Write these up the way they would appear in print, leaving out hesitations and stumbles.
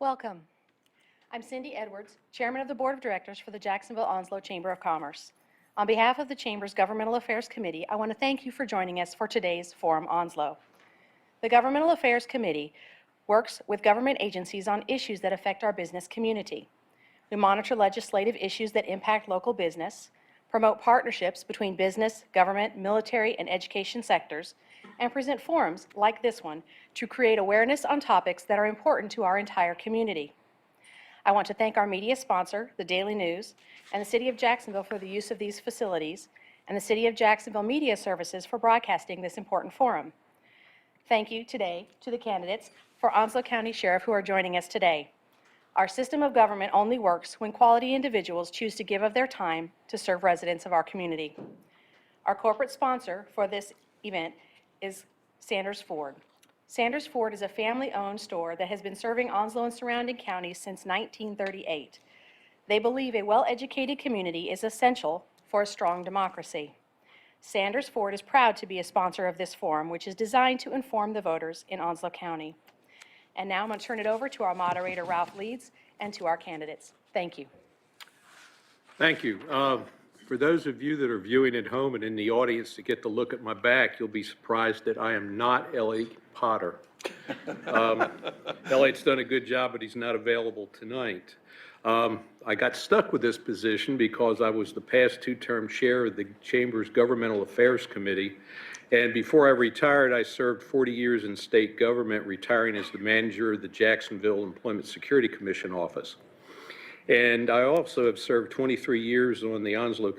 Welcome. I'm Cindy Edwards, Chairman of the Board of Directors for the Jacksonville Onslow Chamber of Commerce. On behalf of the Chamber's Governmental Affairs Committee, I want to thank you for joining us for today's Forum Onslow. The Governmental Affairs Committee works with government agencies on issues that affect our business community. We monitor legislative issues that impact local business, promote partnerships between business, government, military, and education sectors, and present forums like this one to create awareness on topics that are important to our entire community. I want to thank our media sponsor, the Daily News, and the City of Jacksonville for the use of these facilities, and the City of Jacksonville Media Services for broadcasting this important forum. Thank you today to the candidates for Onslow County Sheriff who are joining us today. Our system of government only works when quality individuals choose to give of their time to serve residents of our community. Our corporate sponsor for this event is Sanders Ford. Sanders Ford is a family-owned store that has been serving Onslow and surrounding counties since 1938. They believe a well-educated community is essential for a strong democracy. Sanders Ford is proud to be a sponsor of this forum, which is designed to inform the voters in Onslow County. And now I'm going to turn it over to our moderator, Ralph Leeds, and to our candidates. Thank you. Thank you. For those of you that are viewing at home and in the audience to get to look at my back, you'll be surprised that I am not Elliot Potter. Elliot's done a good job, but he's not available tonight. I got stuck with this position because I was the past two-term chair of the Chamber's Governmental Affairs Committee. And before I retired, I served 40 years in state government, retiring as the manager of the Jacksonville Employment Security Commission office. And I also have served 23 years on the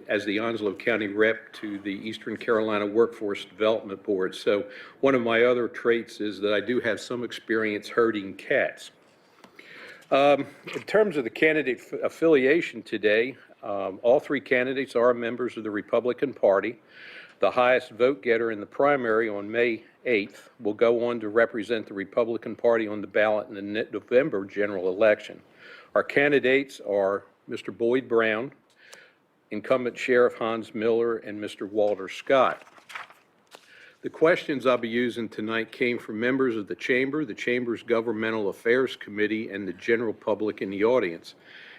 as the Onslow County rep to the Eastern Carolina Workforce Development Board. So one of my other traits is that I do have some experience herding cats. In terms of the candidate affiliation today, all three candidates are members of the Republican Party. The highest vote getter in the primary on May 8th will go on to represent the Republican Party on the ballot in the November general election. Our candidates are Mr. Boyd Brown, incumbent Sheriff Hans Miller, and Mr. Walter Scott. The questions I'll be using tonight came from members of the Chamber's Governmental Affairs Committee, and the general public in the audience.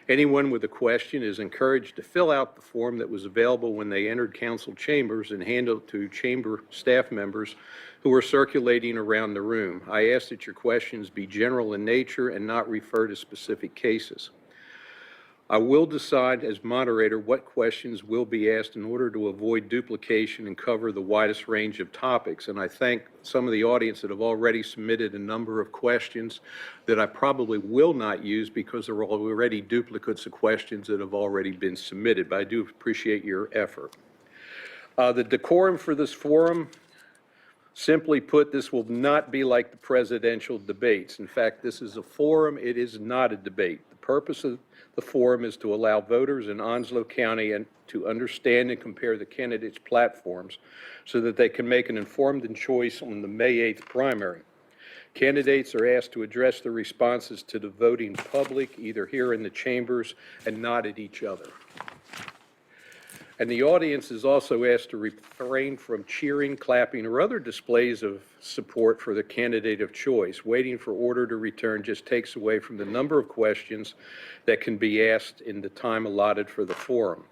Anyone with a question is encouraged to fill out the form that was available when they entered council chambers and hand it to chamber staff members who are circulating around the room. I ask that your questions be general in nature and not refer to specific cases. I will decide as moderator what questions will be asked in order to avoid duplication and cover the widest range of topics. And I thank some of the audience that have already submitted a number of questions that I probably will not use because there are already duplicates of questions that have already been submitted, but I do appreciate your effort. The decorum for this forum, simply put, this will not be like the presidential debates. In fact, this is a forum, it is not a debate. The purpose of the forum is to allow voters in Onslow County and to understand and compare the candidates' platforms so that they can make an informed choice on the May 8th primary. Candidates are asked to address their responses to the voting public, either here in the chambers and not at each other. And the audience is also asked to refrain from cheering, clapping, or other displays of support for the candidate of choice. Waiting for order to return just takes away from the number of questions that can be asked in the time allotted for the forum.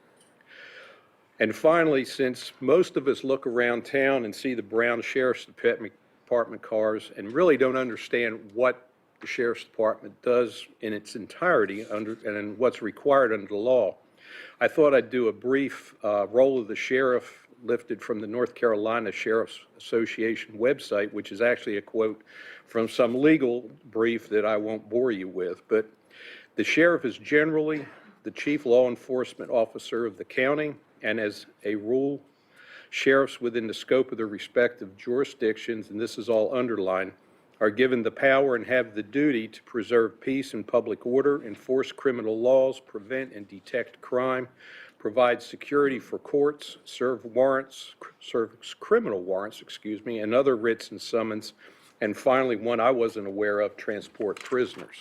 And finally, since most of us look around town and see the brown Sheriff's Department cars and really don't understand what the Sheriff's Department does in its entirety and what's required under the law, I thought I'd do a brief role of the sheriff lifted from the North Carolina Sheriff's Association website, which is actually a quote from some legal brief that I won't bore you with. But the sheriff is generally the chief law enforcement officer of the county, and as a rule, sheriffs within the scope of their respective jurisdictions, and this is all underlined, are given the power and have the duty to preserve peace and public order, enforce criminal laws, prevent and detect crime, provide security for courts, serve criminal warrants, and other writs and summons, and finally, one I wasn't aware of, transport prisoners.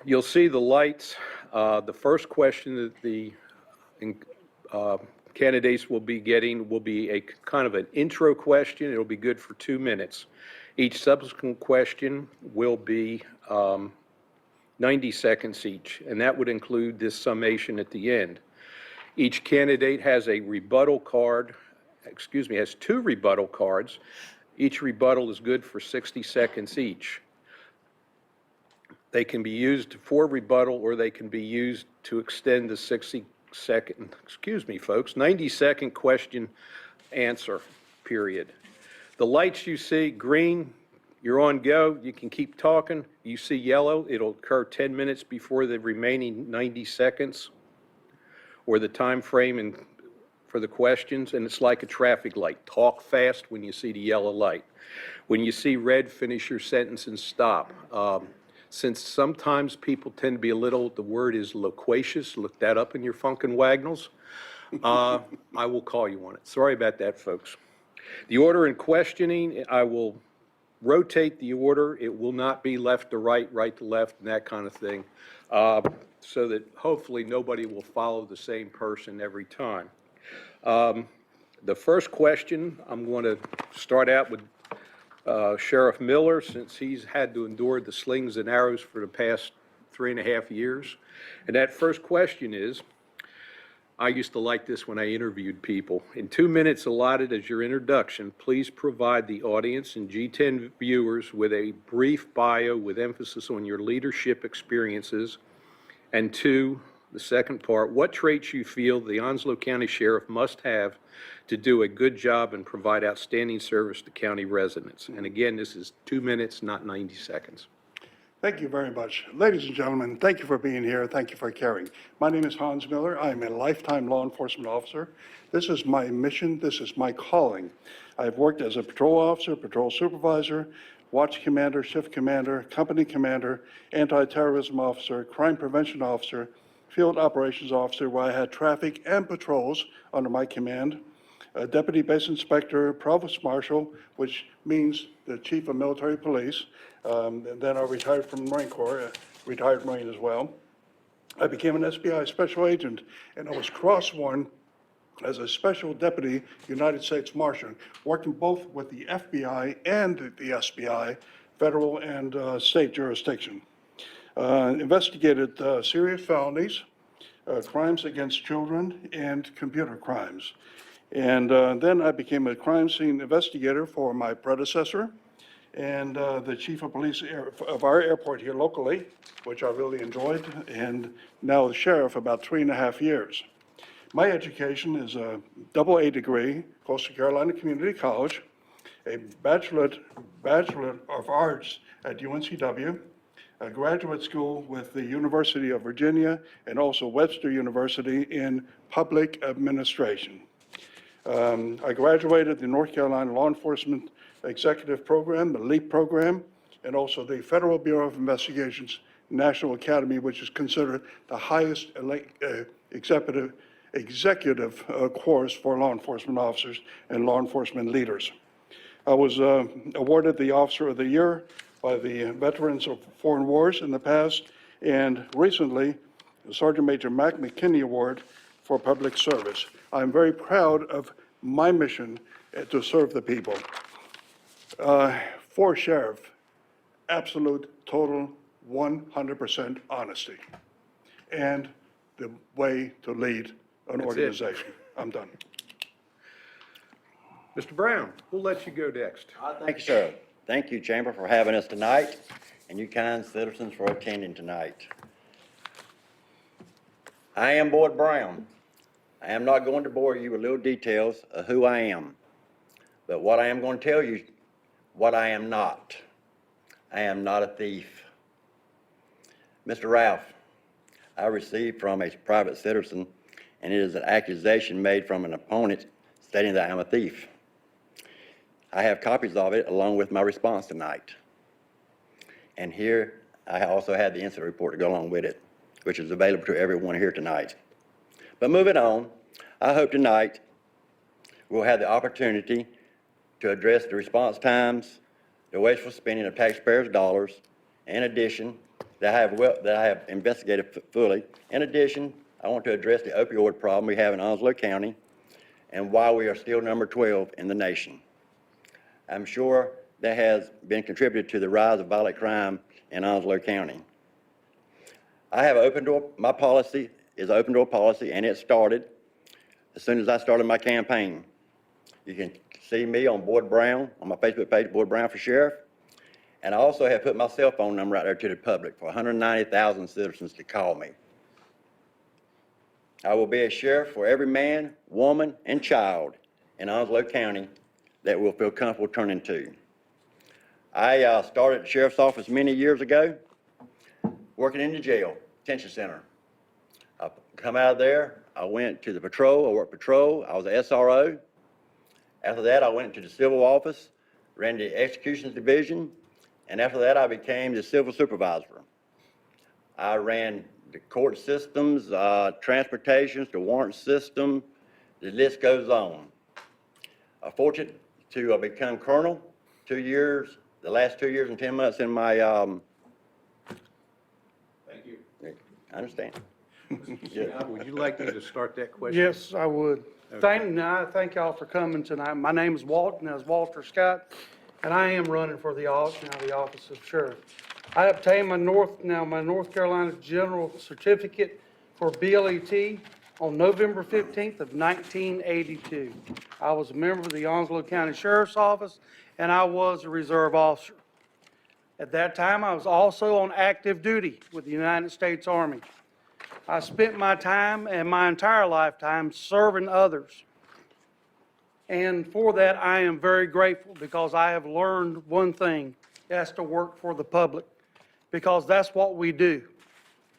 You'll see the lights. The first question that the candidates will be a kind of an intro question. It'll be good for 2 minutes. Each subsequent question will be 90 seconds each, and that would include this summation at the end. Each candidate has a rebuttal card, has 2 rebuttal cards. Each rebuttal is good for 60 seconds each. They can be used for rebuttal, or they can be used to extend the 90-second question answer period. The lights you see, green, you're on go, you can keep talking. You see yellow, it'll occur 10 minutes before the remaining 90 seconds or the time frame for the questions, and it's like a traffic light. Talk fast when you see the yellow light. When you see red, finish your sentence and stop. Since sometimes people tend to be the word is loquacious, look that up in your Funkin' Wagnalls, I will call you on it. Sorry about that, folks. The order in questioning, I will rotate the order. It will not be left to right, right to left, and that kind of thing, so that hopefully nobody will follow the same person every time. The first question, I'm going to start out with Sheriff Miller, since he's had to endure the slings and arrows for the past 3.5 years. And that first question is, I used to like this when I interviewed people. In 2 minutes allotted as your introduction, please provide the audience and G10 viewers with a brief bio with emphasis on your leadership experiences. And 2, the second part, what traits you feel the Onslow County Sheriff must have to do a good job and provide outstanding service to county residents. And again, this is 2 minutes, not 90 seconds. Thank you very much. Ladies and gentlemen, thank you for being here. Thank you for caring. My name is Hans Miller. I am a lifetime law enforcement officer. This is my mission. This is my calling. I've worked as a patrol officer, patrol supervisor, watch commander, shift commander, company commander, anti-terrorism officer, crime prevention officer, field operations officer, where I had traffic and patrols under my command, a deputy base inspector, provost marshal, which means the chief of military police. And then I retired from the Marine Corps, retired Marine as well. I became an SBI special agent, and I was cross-sworn as a special deputy United States Marshal, working both with the FBI and the SBI, federal and state jurisdiction. Investigated serious felonies, crimes against children, and computer crimes. And then I became a crime scene investigator for my predecessor and the chief of police of our airport here locally, which I really enjoyed, and now the sheriff about 3.5 years. My education is a AA degree, Coastal Carolina Community College, a Bachelor of Arts at UNCW, a graduate school with the University of Virginia, and also Webster University in public administration. I graduated the North Carolina Law Enforcement Executive Program, the LEAP program, and also the Federal Bureau of Investigation's National Academy, which is considered the highest executive course for law enforcement officers and law enforcement leaders. I was awarded the Officer of the Year by the Veterans of Foreign Wars in the past, and recently, the Sergeant Major Mac McKinney Award for public service. I'm very proud of my mission to serve the people. For Sheriff, absolute, total, 100% honesty, and the way to lead an organization. I'm done. Mr. Brown, we'll let you go next. Thank you, sir. Thank you, Chamber, for having us tonight, and you kind citizens for attending tonight. I am Boyd Brown. I am not going to bore you with little details of who I am, but what I am going to tell you, what I am not. I am not a thief. Mr. Ralph, I received from a private citizen, and it is an accusation made from an opponent stating that I am a thief. I have copies of it along with my response tonight. And here, I also had the incident report to go along with it, which is available to everyone here tonight. But moving on, I hope tonight we'll have the opportunity to address the response times, the wasteful spending of taxpayers' dollars. In addition, that I have investigated fully. In addition, I want to address the opioid problem we have in Onslow County, and why we are still number 12 in the nation. I'm sure that has been contributed to the rise of violent crime in Onslow County. I have an open door, my policy is an open door policy, and it started as soon as I started my campaign. You can see me on Boyd Brown, on my Facebook page, Boyd Brown for Sheriff. And I also have put my cell phone number out there to the public for 190,000 citizens to call me. I will be a sheriff for every man, woman, and child in Onslow County that will feel comfortable turning to. I started the sheriff's office many years ago, working in the jail, detention center. I come out of there, I went to the patrol, I worked patrol, I was an SRO. After that, I went to the civil office, ran the executions division, and after that, I became the civil supervisor. I ran the court systems, transportations, the warrant system, the list goes on. I'm fortunate to become colonel 2 years, the last 2 years and 10 months in my, Thank you. I understand. Scott, would you like me to start that question? Yes, I would. Thank y'all for coming tonight. My name is Walter Scott, and I am running for the office of sheriff. I obtained my North Carolina General Certificate for BLET on November 15th of 1982. I was a member of the Onslow County Sheriff's Office, and I was a reserve officer. At that time, I was also on active duty with the United States Army. I spent my time and my entire lifetime serving others. And for that, I am very grateful because I have learned one thing, that's to work for the public, because that's what we do.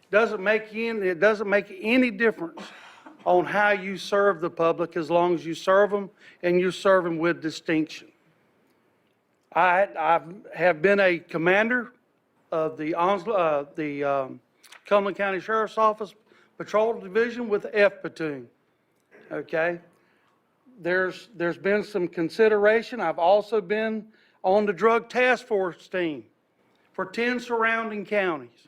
It doesn't make any difference on how you serve the public as long as you serve them and you serve them with distinction. I have been a commander of the Cumberland County Sheriff's Office Patrol Division with the F Platoon, okay? There's been some consideration. I've also been on the Drug Task Force team for 10 surrounding counties,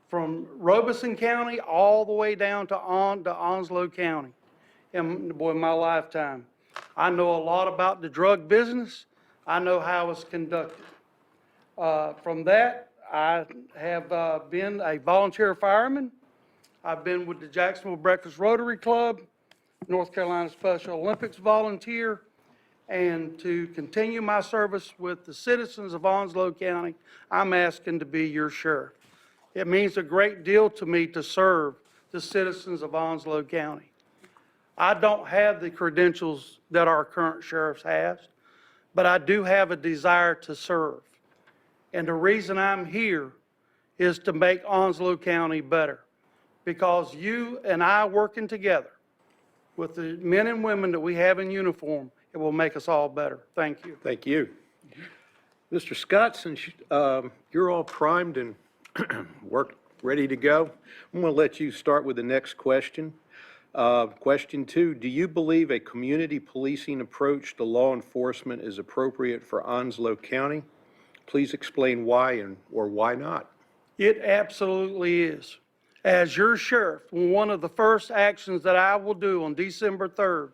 from Robeson County all the way down to Onslow County in my lifetime. I know a lot about the drug business. I know how it's conducted. From that, I have been a volunteer fireman. I've been with the Jacksonville Breakfast Rotary Club, North Carolina Special Olympics volunteer, and to continue my service with the citizens of Onslow County, I'm asking to be your sheriff. It means a great deal to me to serve the citizens of Onslow County. I don't have the credentials that our current sheriff has, but I do have a desire to serve. And the reason I'm here is to make Onslow County better, because you and I working together with the men and women that we have in uniform, it will make us all better. Thank you. Thank you. Mr. Scott, since you're all primed and ready to go, I'm going to let you start with the next question. Question 2, do you believe a community policing approach to law enforcement is appropriate for Onslow County? Please explain why or why not. It absolutely is. As your sheriff, one of the first actions that I will do on December 3rd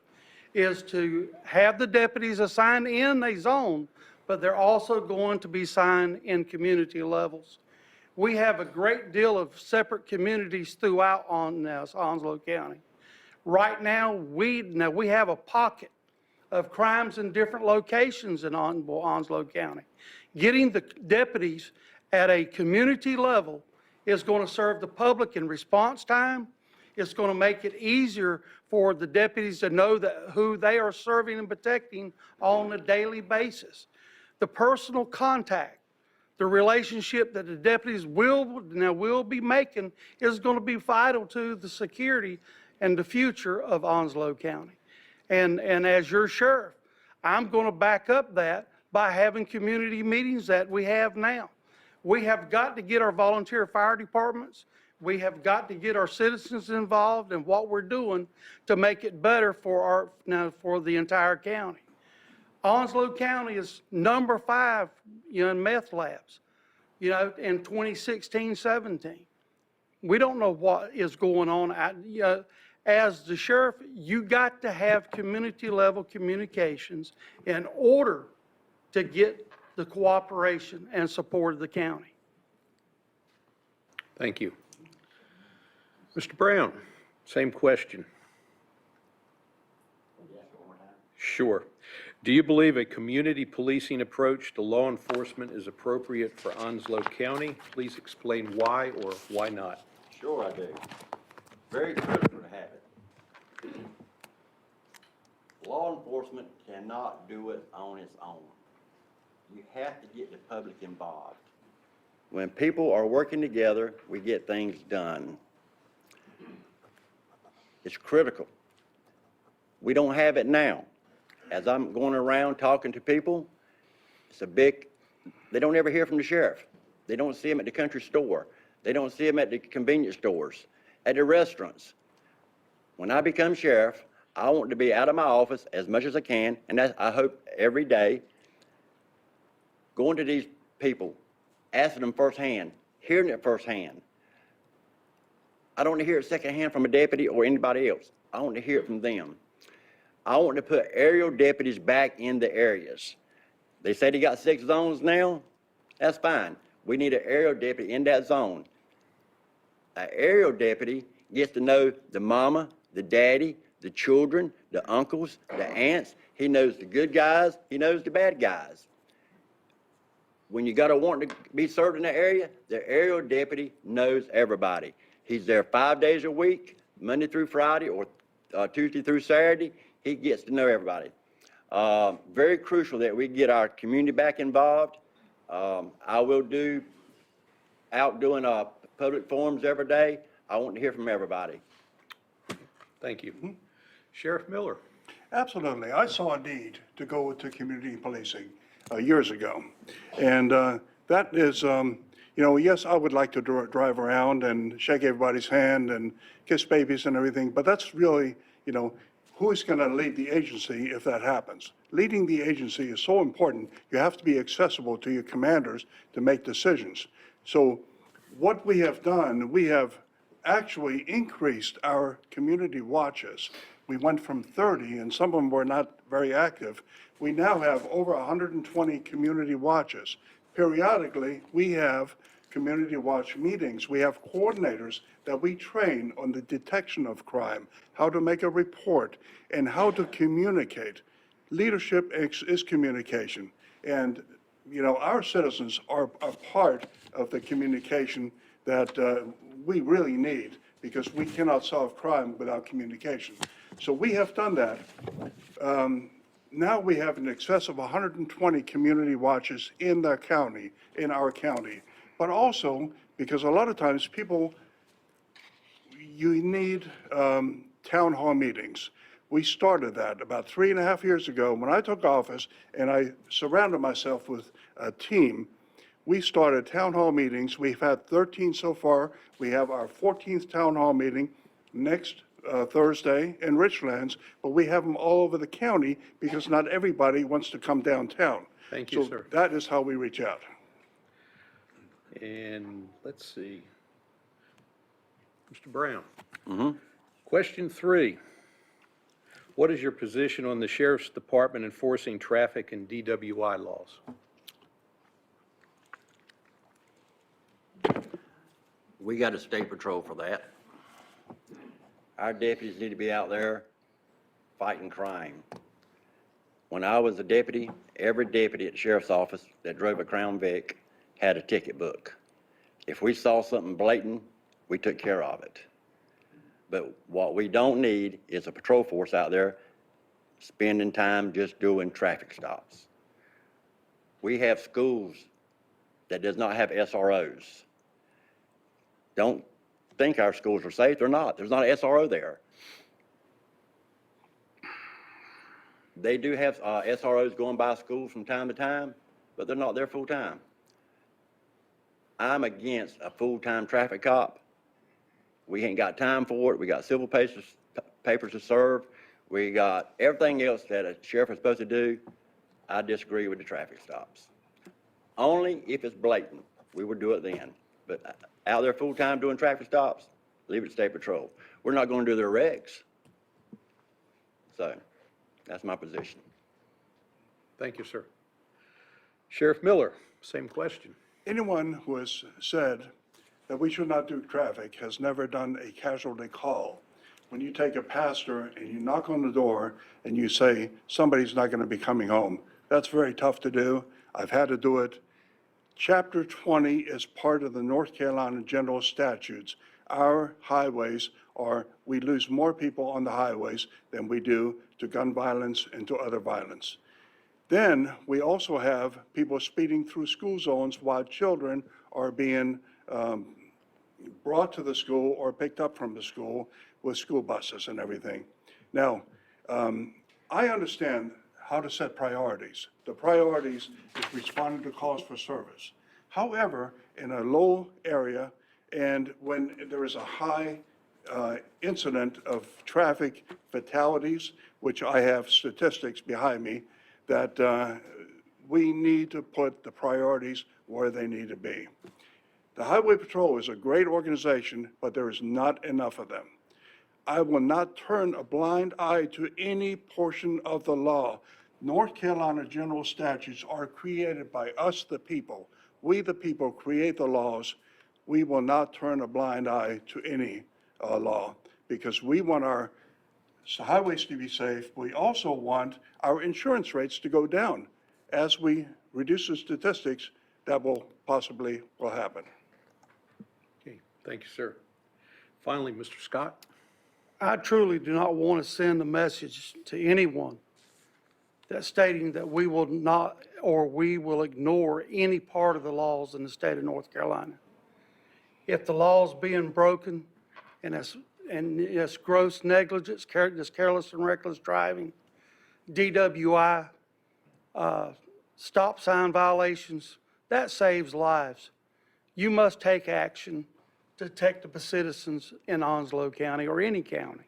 is to have the deputies assigned in a zone, but they're also going to be assigned in community levels. We have a great deal of separate communities throughout Onslow County. Right now, we have a pocket of crimes in different locations in Onslow County. Getting the deputies at a community level is going to serve the public in response time. It's going to make it easier for the deputies to know who they are serving and protecting on a daily basis. The personal contact, the relationship that the deputies will be making is going to be vital to the security and the future of Onslow County. And as your sheriff, I'm going to back up that by having community meetings that we have now. We have got to get our volunteer fire departments. We have got to get our citizens involved in what we're doing to make it better for the entire county. Onslow County is number 5 in meth labs, in 2016-17. We don't know what is going on. as the sheriff, you got to have community level communications in order to get the cooperation and support of the county. Thank you. Mr. Brown, same question. Sure. Do you believe a community policing approach to law enforcement is appropriate for Onslow County? Please explain why or why not. Sure I do. Very critical to have it. Law enforcement cannot do it on its own. You have to get the public involved. When people are working together, we get things done. It's critical. We don't have it now. As I'm going around talking to people, they don't ever hear from the sheriff. They don't see him at the country store. They don't see him at the convenience stores, at the restaurants. When I become sheriff, I want to be out of my office as much as I can, and I hope every day, going to these people, asking them firsthand, hearing it firsthand. I don't want to hear it secondhand from a deputy or anybody else. I want to hear it from them. I want to put aerial deputies back in the areas. They say they got 6 zones now. That's fine. We need an aerial deputy in that zone. An aerial deputy gets to know the mama, the daddy, the children, the uncles, the aunts. He knows the good guys. He knows the bad guys. When you got a warrant to be served in that area, the aerial deputy knows everybody. He's there 5 days a week, Monday through Friday or Tuesday through Saturday. He gets to know everybody. Very crucial that we get our community back involved. I will do doing public forums every day. I want to hear from everybody. Thank you. Sheriff Miller. Absolutely. I saw a need to go to community policing years ago. And that is, yes, I would like to drive around and shake everybody's hand and kiss babies and everything, but that's really, who's going to lead the agency if that happens? Leading the agency is so important. You have to be accessible to your commanders to make decisions. So what we have done, we have actually increased our community watches. We went from 30, and some of them were not very active. We now have over 120 community watches. Periodically, we have community watch meetings. We have coordinators that we train on the detection of crime, how to make a report, and how to communicate. Leadership is communication. And, our citizens are a part of the communication that we really need, because we cannot solve crime without communication. So we have done that. Now we have in excess of 120 community watches in our county, but also because a lot of times you need town hall meetings. We started that about 3.5 years ago when I took office, and I surrounded myself with a team. We started town hall meetings. We've had 13 so far. We have our 14th town hall meeting next Thursday in Richlands, but we have them all over the county because not everybody wants to come downtown. Thank you, So sir. that is how we reach out. And let's see. Mr. Brown. Question 3. What is your position on the Sheriff's Department enforcing traffic and DWI laws? We got a state patrol for that. Our deputies need to be out there fighting crime. When I was a deputy, every deputy at the sheriff's office that drove a Crown Vic had a ticket book. If we saw something blatant, we took care of it. But what we don't need is a patrol force out there spending time just doing traffic stops. We have schools that does not have SROs. Don't think our schools are safe. They're not. There's not an SRO there. They do have SROs going by schools from time to time, but they're not there full time. I'm against a full-time traffic cop. We ain't got time for it. We got civil papers to serve. We got everything else that a sheriff is supposed to do. I disagree with the traffic stops. Only if it's blatant, we would do it then. But out there full-time doing traffic stops, leave it to State Patrol. We're not gonna do their regs. So, that's my position. Thank you, sir. Sheriff Miller, same question. Anyone who has said that we should not do traffic has never done a casualty call. When you take a pastor and you knock on the door and you say, somebody's not going to be coming home, that's very tough to do. I've had to do it. Chapter 20 is part of the North Carolina General Statutes. Our highways we lose more people on the highways than we do to gun violence and to other violence. Then we also have people speeding through school zones while children are being brought to the school or picked up from the school with school buses and everything. Now, I understand how to set priorities. The priorities is responding to calls for service. However, in a low area and when there is a high incident of traffic fatalities, which I have statistics behind me, that we need to put the priorities where they need to be. The Highway Patrol is a great organization, but there is not enough of them. I will not turn a blind eye to any portion of the law. North Carolina general statutes are created by us, the people. We, the people, create the laws. We will not turn a blind eye to any law because we want our highways to be safe. We also want our insurance rates to go down. As we reduce the statistics, that will happen. Okay, thank you, sir. Finally, Mr. Scott. I truly do not want to send a message to anyone that's stating that we will not or we will ignore any part of the laws in the state of North Carolina. If the law's being broken and it's gross negligence, this careless and reckless driving, DWI, stop sign violations, that saves lives. You must take action to protect the citizens in Onslow County or any county.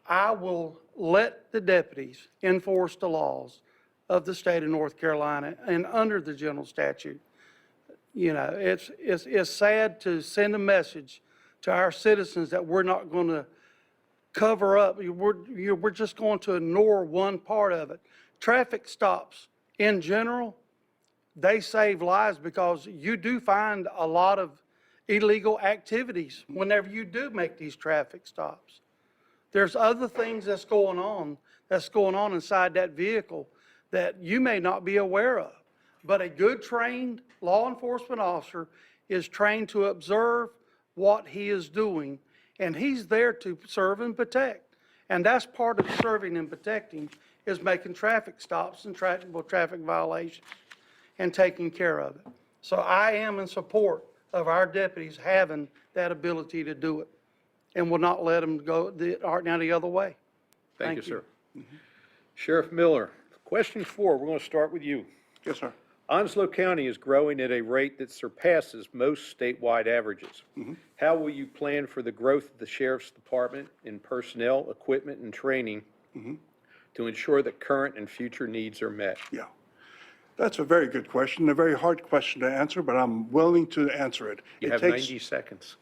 I will let the deputies enforce the laws of the state of North Carolina and under the general statute. You know, it's sad to send a message to our citizens that we're not going to cover up. We're just going to ignore one part of it. Traffic stops in general, they save lives because you do find a lot of illegal activities whenever you do make these traffic stops. There's other things that's going on inside that vehicle that you may not be aware of. But a good trained law enforcement officer is trained to observe what he is doing, and he's there to serve and protect. And that's part of serving and protecting is making traffic stops and traffic violations and taking care of it. So I am in support of our deputies having that ability to do it and will not let them go the other way. Thank you, sir. Sheriff Miller, question 4, we're going to start with you. Yes, sir. Onslow County is growing at a rate that surpasses most statewide averages. How will you plan for the growth of the Sheriff's Department in personnel, equipment, and training to ensure that current and future needs are met? Yeah. That's a very good question, a very hard question to answer, but I'm willing to answer it. You have 90 seconds.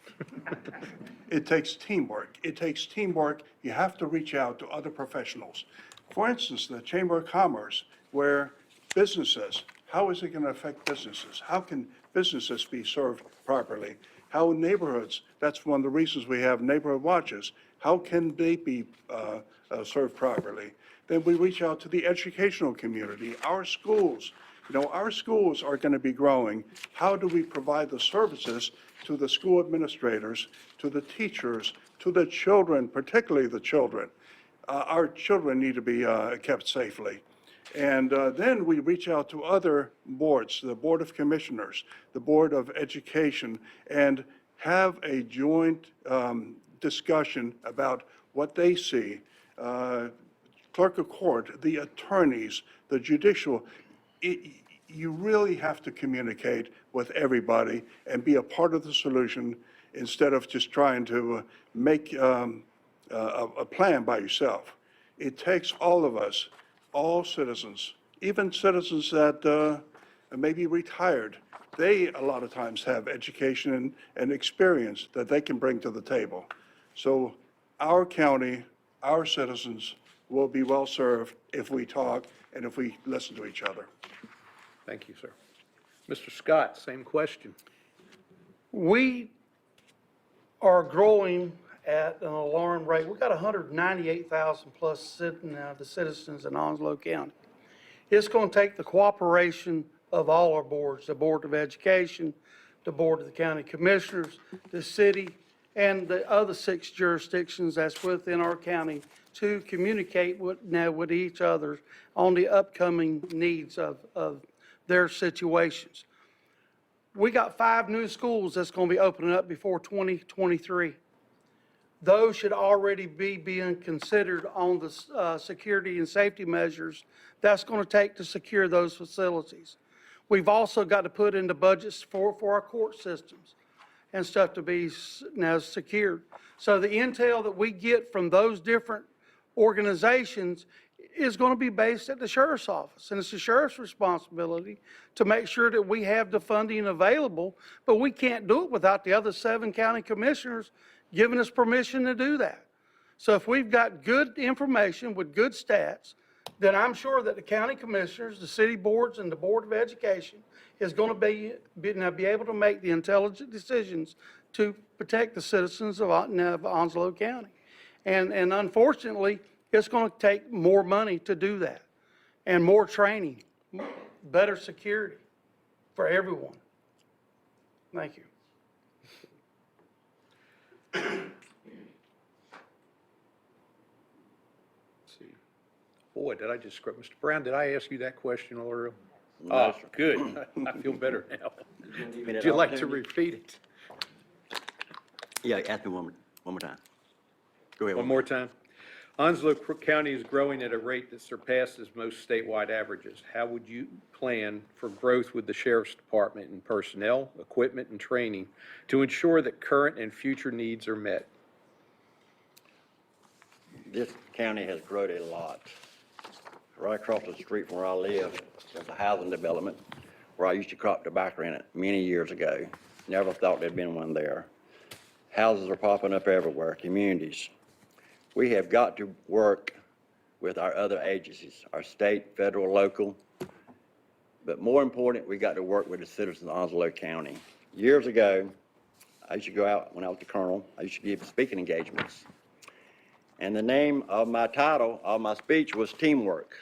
It takes teamwork. It takes teamwork. You have to reach out to other professionals. For instance, the Chamber of Commerce, where businesses, how is it going to affect businesses? How can businesses be served properly? How neighborhoods, that's one of the reasons we have neighborhood watches. How can they be served properly? Then we reach out to the educational community, our schools. You know, our schools are going to be growing. How do we provide the services to the school administrators, to the teachers, to the children, particularly the children? Our children need to be kept safely. And then we reach out to other boards, the Board of Commissioners, the Board of Education, and have a joint discussion about what they see. Clerk of court, the attorneys, the judicial, you really have to communicate with everybody and be a part of the solution instead of just trying to make a plan by yourself. It takes all of us, all citizens, even citizens that may be retired, they a lot of times have education and experience that they can bring to the table. So our county, our citizens will be well served if we talk and if we listen to each other. Thank you, sir. Mr. Scott, same question. We are growing at an alarm rate. We've got 198,000 plus the citizens in Onslow County. It's going to take the cooperation of all our boards, the Board of Education, the Board of the County Commissioners, the city, and the other 6 jurisdictions that's within our county to communicate with each other on the upcoming needs of their situations. We got 5 new schools that's going to be opening up before 2023. Those should already be being considered on the security and safety measures that's going to take to secure those facilities. We've also got to put into budgets for our court systems and stuff to be now secured. So the intel that we get from those different organizations is going to be based at the sheriff's office. And it's the sheriff's responsibility to make sure that we have the funding available, but we can't do it without the other 7 county commissioners giving us permission to do that. So if we've got good information with good stats, then I'm sure that the county commissioners, the city boards, and the Board of Education is going to be able to make the intelligent decisions to protect the citizens of Onslow County. And unfortunately, it's going to take more money to do that, and more training, better security for everyone. Thank you. Let's see. Boy, did I just script. Mr. Brown, did I ask you that question earlier? No, Oh, sir. good. I feel better now. Give me that Would you like to opportunity. repeat it Yeah, ask me one more time. Go ahead. one more time? Onslow County is growing at a rate that surpasses most statewide averages. How would you plan for growth with the Sheriff's Department in personnel, equipment, and training to ensure that current and future needs are met? This county has grown a lot. Right across the street from where I live, there's a housing development where I used to crop tobacco in it many years ago. Never thought there'd been one there. Houses are popping up everywhere, communities. We have got to work with our other agencies, our state, federal, local. But more important, we got to work with the citizens of Onslow County. Years ago, I used to go out, when I was the colonel, I used to give speaking engagements. And the name of my title of my speech was Teamwork.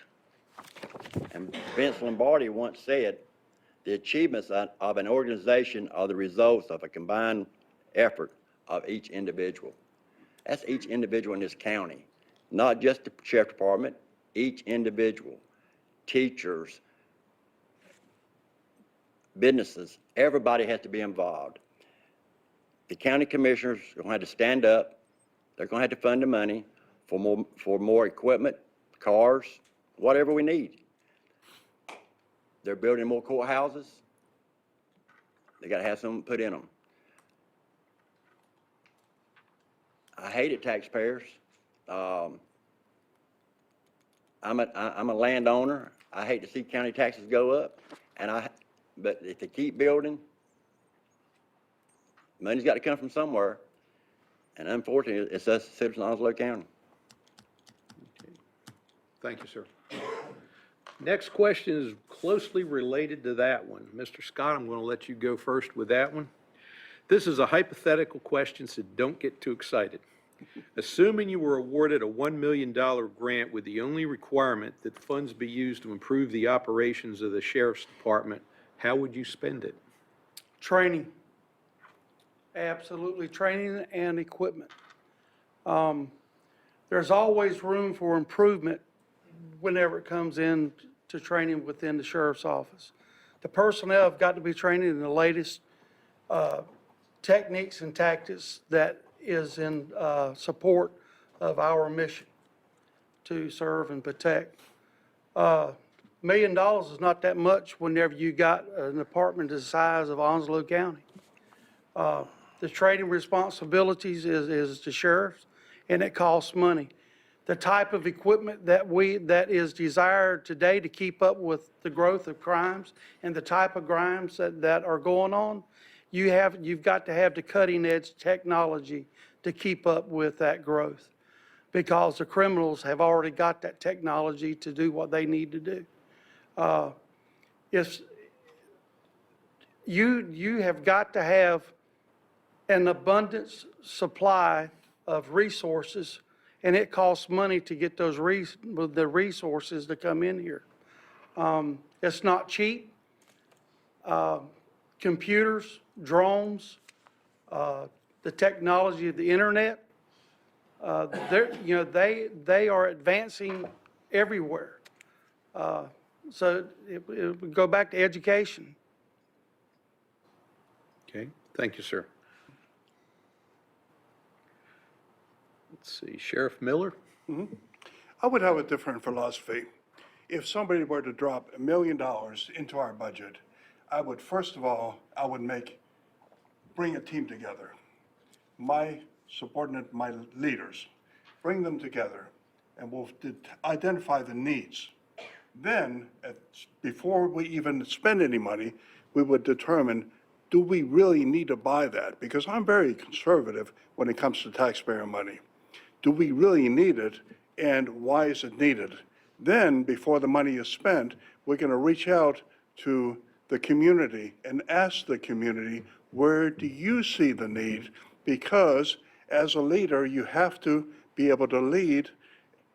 And Vince Lombardi once said, the achievements of an organization are the results of a combined effort of each individual. That's each individual in this county, not just the sheriff department, each individual, teachers, businesses, everybody has to be involved. The county commissioners are going to have to stand up. They're going to have to fund the money for more equipment, cars, whatever we need. They're building more courthouses. They got to have something put in them. I hate it, taxpayers. I'm a landowner. I hate to see county taxes go up, but if they keep building, money's got to come from somewhere. And unfortunately, it's us citizens of Onslow County. Thank you, sir. Next question is closely related to that one. Mr. Scott, I'm going to let you go first with that one. This is a hypothetical question, so don't get too excited. Assuming you were awarded a $1 million grant with the only requirement that funds be used to improve the operations of the Sheriff's Department, how would you spend it? Training. Absolutely, training and equipment. There's always room for improvement whenever it comes in to training within the sheriff's office. The personnel have got to be trained in the latest techniques and tactics that is in support of our mission to serve and protect. $1 million is not that much whenever you got an department the size of Onslow County. The training responsibilities is the sheriff's, and it costs money. the type of equipment that is desired today to keep up with the growth of crimes and the type of crimes that are going on, you've got to have the cutting edge technology to keep up with that growth, because the criminals have already got that technology to do what they need to do. If you have got to have an abundant supply of resources, and it costs money to get the resources to come in here. It's not cheap. Computers, drones, the technology of the internet, they are advancing everywhere. So it would go back to education. Okay, thank you, sir. Let's see, Sheriff Miller? I would have a different philosophy. If somebody were to drop $1 million into our budget, I would, first of all, bring a team together. My subordinate, my leaders, bring them together, and we'll identify the needs. Then, before we even spend any money, we would determine, do we really need to buy that? Because I'm very conservative when it comes to taxpayer money. Do we really need it, and why is it needed? Then, before the money is spent, we're going to reach out to the community and ask the community, where do you see the need? Because as a leader, you have to be able to lead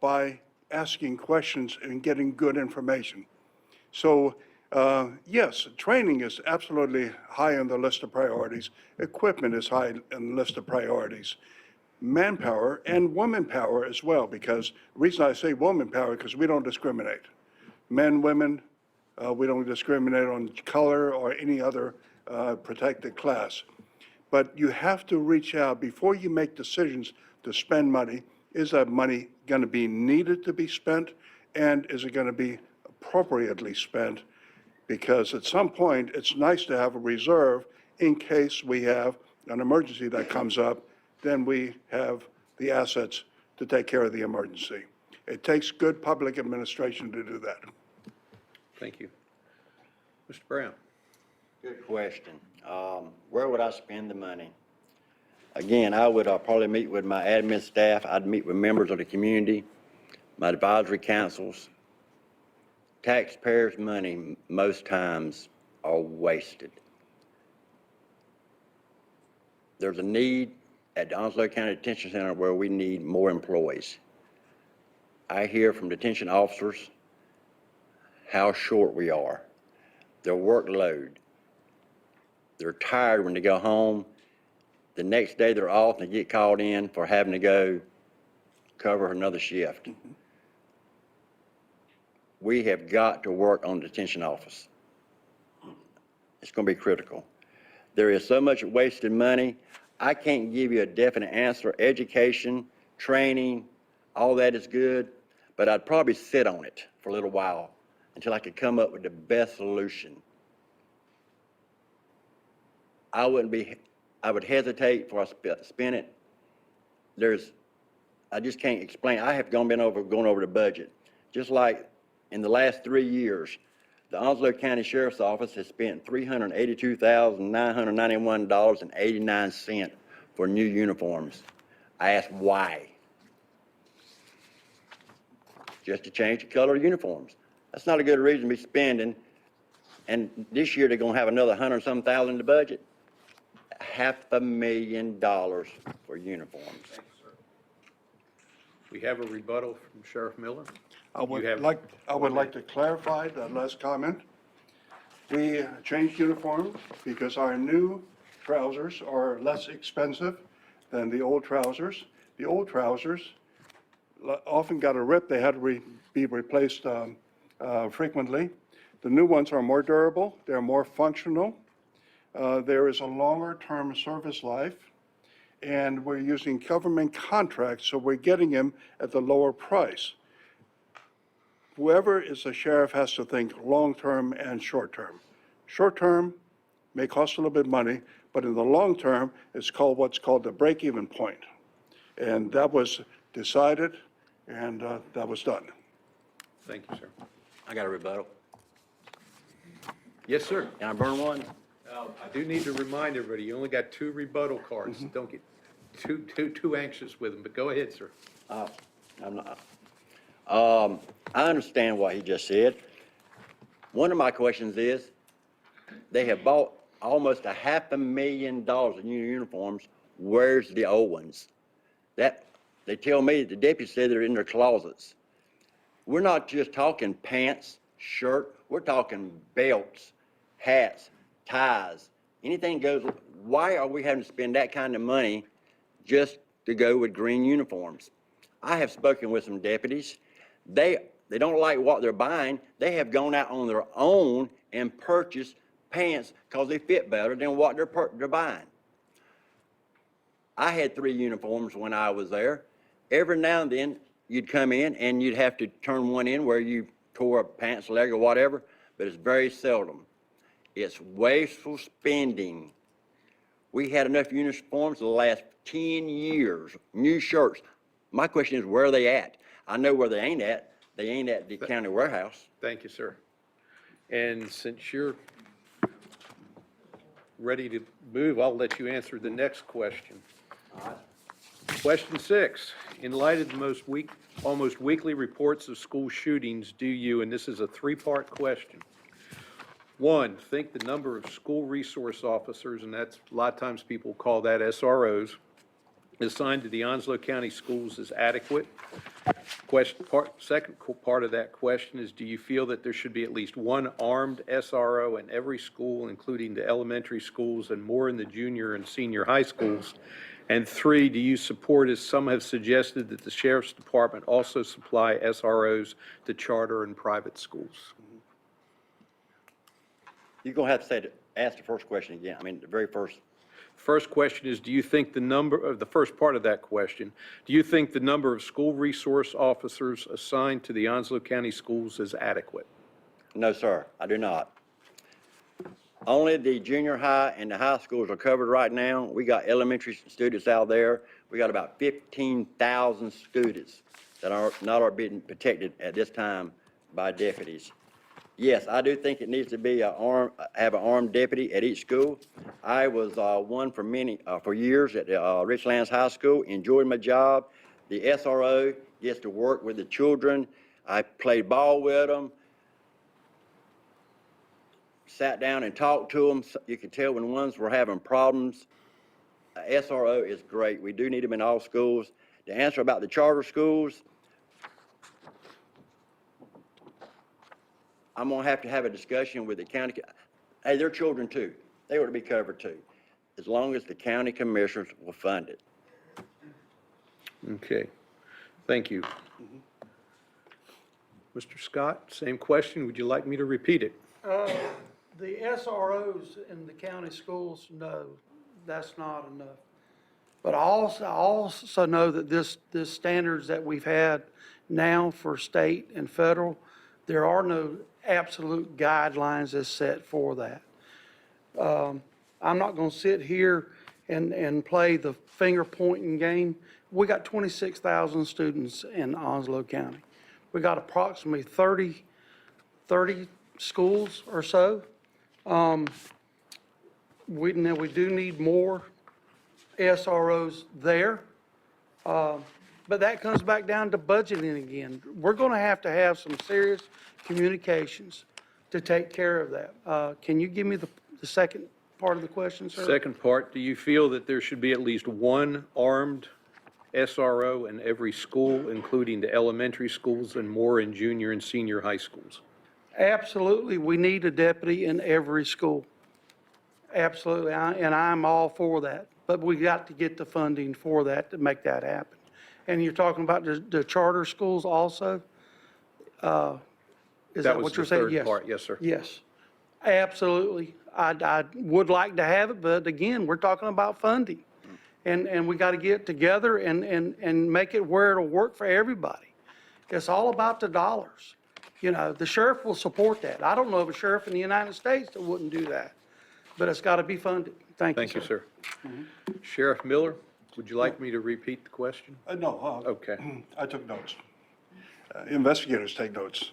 by asking questions and getting good information. So, yes, training is absolutely high on the list of priorities. Equipment is high on the list of priorities. Manpower and woman power as well, because the reason I say woman power, because we don't discriminate. Men, women, we don't discriminate on color or any other protected class. But you have to reach out before you make decisions to spend money. Is that money going to be needed to be spent? And is it going to be appropriately spent? Because at some point, it's nice to have a reserve in case we have an emergency that comes up, then we have the assets to take care of the emergency. It takes good public administration to do that. Thank you. Mr. Brown? Good question. Where would I spend the money? Again, I would probably meet with my admin staff. I'd meet with members of the community, my advisory councils. Taxpayers' money most times are wasted. There's a need at the Onslow County Detention Center where we need more employees. I hear from detention officers how short we are, their workload. They're tired when they go home. The next day they're off and they get called in for having to go cover another shift. We have got to work on the detention office. It's going to be critical. There is so much wasted money. I can't give you a definite answer. Education, training, all that is good, but I'd probably sit on it for a little while until I could come up with the best solution. I would hesitate before I spend it. I just can't explain. I have gone over the budget. Just like in the last 3 years, the Onslow County Sheriff's Office has spent $382,991.89 for new uniforms. I asked why. Just to change the color of uniforms. That's not a good reason to be spending. And this year they're going to have another 100-some thousand in the budget. $500,000 for uniforms. We have a rebuttal from Sheriff Miller. I would You have- like to clarify that last comment. We changed uniform because our new trousers are less expensive than the old trousers. The old trousers often got a rip. They had to be replaced frequently. The new ones are more durable. They're more functional. There is a longer term service life, and we're using government contracts, so we're getting them at the lower price. Whoever is a sheriff has to think long-term and short-term. Short-term may cost a little bit of money, but in the long term, it's called what's called the break-even point. And that was decided and that was done. Thank you, sir. I got a rebuttal. Yes, sir. Can I burn one? I do need to remind everybody, you only got 2 rebuttal cards. Don't get too anxious with them, but go ahead, sir. I'm not. I understand what he just said. One of my questions is, they have bought almost $500,000 in new uniforms. Where's the old ones? They tell me, the deputy said they're in their closets. We're not just talking pants, shirt, we're talking belts, hats, ties, anything goes. Why are we having to spend that kind of money just to go with green uniforms? I have spoken with some deputies. They don't like what they're buying. They have gone out on their own and purchased pants because they fit better than what they're buying. I had 3 uniforms when I was there. Every now and then, you'd come in and you'd have to turn one in where you tore a pants leg or whatever, but it's very seldom. It's wasteful spending. We had enough uniforms the last 10 years, new shirts. My question is, where are they at? I know where they ain't at. They ain't at the county warehouse. Thank you, sir. And since you're ready to move, I'll let you answer the next question. Question 6, in light of the almost weekly reports of school shootings, do you, and this is a 3-part question, 1, think the number of school resource officers, and that's a lot of times people call that SROs, assigned to the Onslow County schools is adequate? Second part of that question is, do you feel that there should be at least 1 armed SRO in every school, including the elementary schools and more in the junior and senior high schools? And 3, do you support, as some have suggested, that the Sheriff's Department also supply SROs to charter and private schools? You're gonna have to ask the first question again. I mean, the very first. First question is, do you think the first part of that question, do you think the number of school resource officers assigned to the Onslow County schools is adequate? No, sir, I do not. Only the junior high and the high schools are covered right now. We got elementary students out there. We got about 15,000 students that are being protected at this time by deputies. Yes, I do think it needs to be have an armed deputy at each school. I was one for years at Richlands High School, enjoyed my job. The SRO gets to work with the children. I played ball with them, sat down and talked to them. You could tell when ones were having problems. SRO is great. We do need them in all schools. To answer about the charter schools, I'm gonna have to have a discussion with the county. Hey, they're children too. They ought to be covered too, as long as the county commissioners will fund it. Okay, thank you. Mr. Scott, same question. Would you like me to repeat it? The SROs in the county schools, no, that's not enough. But I also know that this standards that we've had now for state and federal, there are no absolute guidelines as set for that. I'm not gonna sit here and play the finger pointing game. We got 26,000 students in Onslow County. We got approximately 30 schools or so. We do need more SROs there. But that comes back down to budgeting again. We're gonna have to have some serious communications to take care of that. Can you give me the second part of the question, sir? Second part, do you feel that there should be at least 1 armed SRO in every school, including the elementary schools and more in junior and senior high schools? Absolutely, we need a deputy in every school. Absolutely, and I'm all for that. But we got to get the funding for that to make that happen. And you're talking about the charter schools also? Is that what you're saying? That was the third part, yes, sir. Yes, absolutely. I would like to have it, but again, we're talking about funding. And we got to get together and make it where it'll work for everybody. It's all about the dollars. You know, the sheriff will support that. I don't know of a sheriff in the United States that wouldn't do that, but it's got to be funded. Thank you, Thank you, sir. Sheriff Miller, would you like me to repeat the question? No. Okay. I took notes. investigators take notes.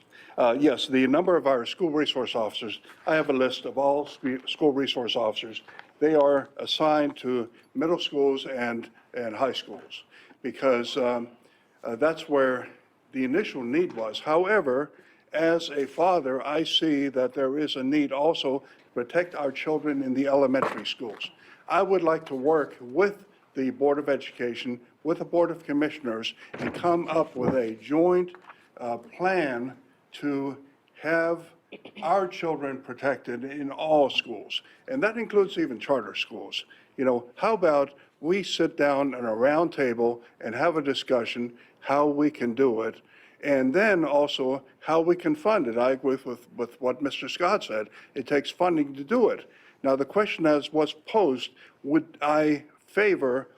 Yes, the number of our school resource officers, I have a list of all school resource officers. They are assigned to middle schools and high schools because that's where the initial need was. However, as a father, I see that there is a need also to protect our children in the elementary schools. I would like to work with the Board of Education, with the Board of Commissioners, and come up with a joint plan to have our children protected in all schools. And that includes even charter schools. You know, how about we sit down at a round table and have a discussion how we can do it, and then also how we can fund it. I agree with what Mr. Scott said. It takes funding to do it. Now, the question as was posed, would I favor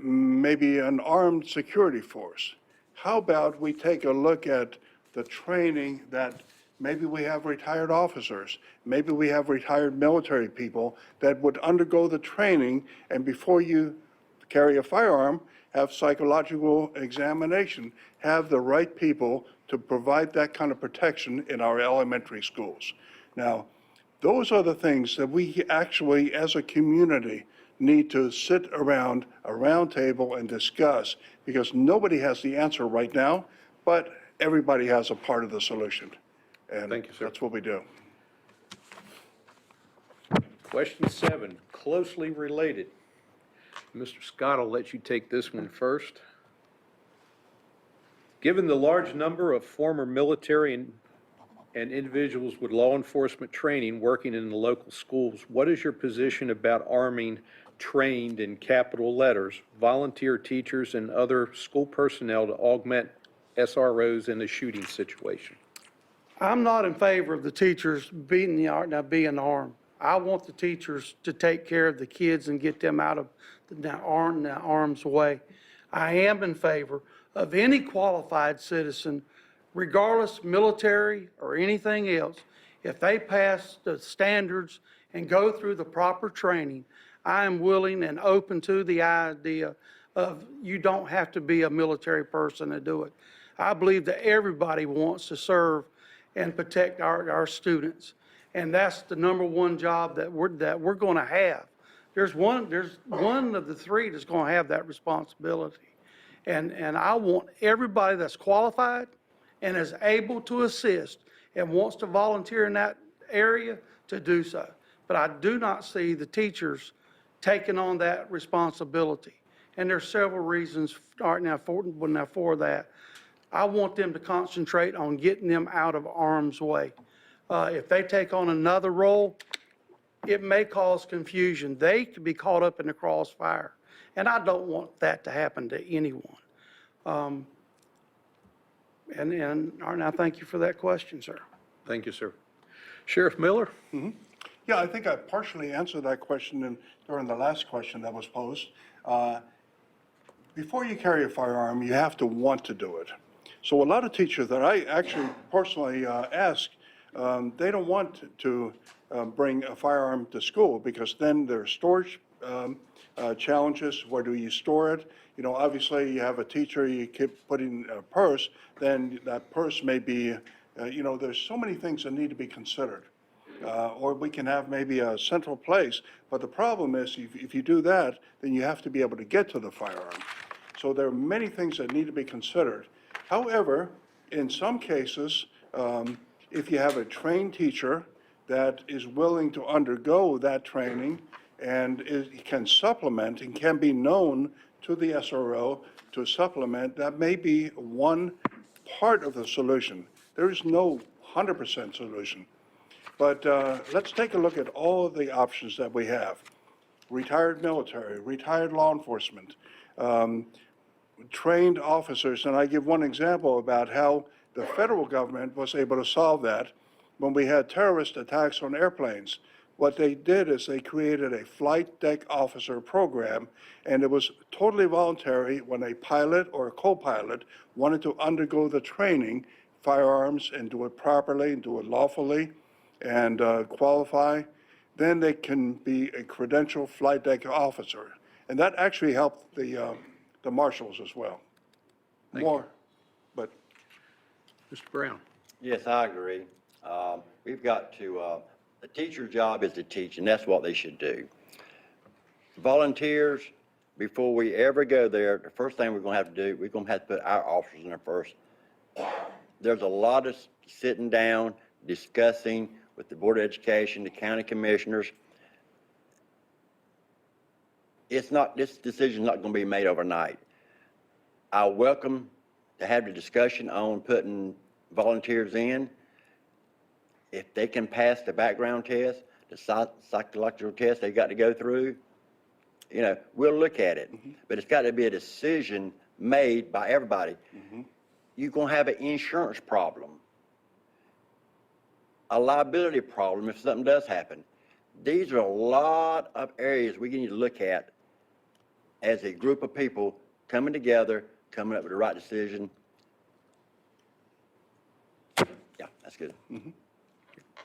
maybe an armed security force? How about we take a look at the training that maybe we have retired officers, maybe we have retired military people that would undergo the training, and before you carry a firearm, have psychological examination, have the right people to provide that kind of protection in our elementary schools. Now, those are the things that we actually, as a community, need to sit around a round table and discuss, because nobody has the answer right now, but everybody has a part of the solution. And Thank you, sir. that's what we do. Question 7, closely related. Mr. Scott, I'll let you take this one first. Given the large number of former military and individuals with law enforcement training working in the local schools, what is your position about arming trained, in capital letters, volunteer teachers and other school personnel to augment SROs in a shooting situation? I'm not in favor of the teachers being armed. I want the teachers to take care of the kids and get them out of the arm's way. I am in favor of any qualified citizen, regardless military or anything else, if they pass the standards and go through the proper training, I am willing and open to the idea of you don't have to be a military person to do it. I believe that everybody wants to serve and protect our students. And that's the number one job that we're going to have. There's one of the three that's going to have that responsibility. And I want everybody that's qualified and is able to assist and wants to volunteer in that area to do so. But I do not see the teachers taking on that responsibility. And there's several reasons for that. I want them to concentrate on getting them out of harm's way. If they take on another role, it may cause confusion. They could be caught up in the crossfire. And I don't want that to happen to anyone. And I thank you for that question, sir. Thank you, sir. Sheriff Miller? Yeah, I think I partially answered that question during the last question that was posed. Before you carry a firearm, you have to want to do it. So a lot of teachers that I actually personally ask, they don't want to bring a firearm to school, because then there's storage challenges. Where do you store it? You know, obviously you have a teacher, you keep putting a purse, then that purse may be, you know, there's so many things that need to be considered. Or we can have maybe a central place, but the problem is if you do that, then you have to be able to get to the firearm. So there are many things that need to be considered. However, in some cases, if you have a trained teacher that is willing to undergo that training and can supplement and can be known to the SRO to supplement, that may be one part of the solution. There is no 100% solution. But let's take a look at all of the options that we have. Retired military, retired law enforcement, trained officers. And I give one example about how the federal government was able to solve that when we had terrorist attacks on airplanes. What they did is they created a flight deck officer program, and it was totally voluntary. When a pilot or a co-pilot wanted to undergo the training, firearms, and do it properly and do it lawfully and qualify, then they can be a credentialed flight deck officer. And that actually helped the marshals as well. More, but Mr. Brown? Yes, I agree. We've got to, the teacher's job is to teach, and that's what they should do. Volunteers, before we ever go there, the first thing we're going to have to do, we're going to have to put our officers in there first. There's a lot of sitting down, discussing with the Board of Education, the county commissioners. It's not, this decision's not going to be made overnight. I welcome to have the discussion on putting volunteers in. If they can pass the background test, the psychological test they got to go through, you know, we'll look at it. But it's got to be a decision made by everybody. You're going to have an insurance problem, a liability problem if something does happen. These are a lot of areas we need to look at as a group of people coming together, coming up with the right decision. Yeah, that's good.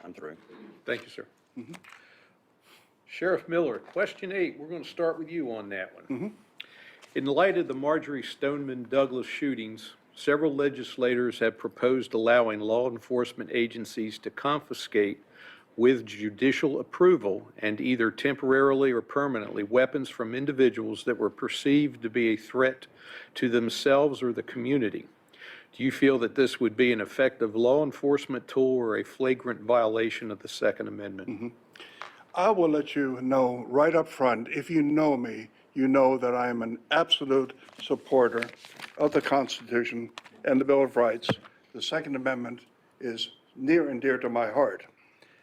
I'm through. Thank you, sir. Sheriff Miller, question 8, we're going to start with you on that one. In light of the Marjorie Stoneman Douglas shootings, several legislators have proposed allowing law enforcement agencies to confiscate with judicial approval and either temporarily or permanently weapons from individuals that were perceived to be a threat to themselves or the community. Do you feel that this would be an effective law enforcement tool or a flagrant violation of the Second Amendment? I will let you know right up front, if you know me, you know that I am an absolute supporter of the Constitution and the Bill of Rights. The Second Amendment is near and dear to my heart.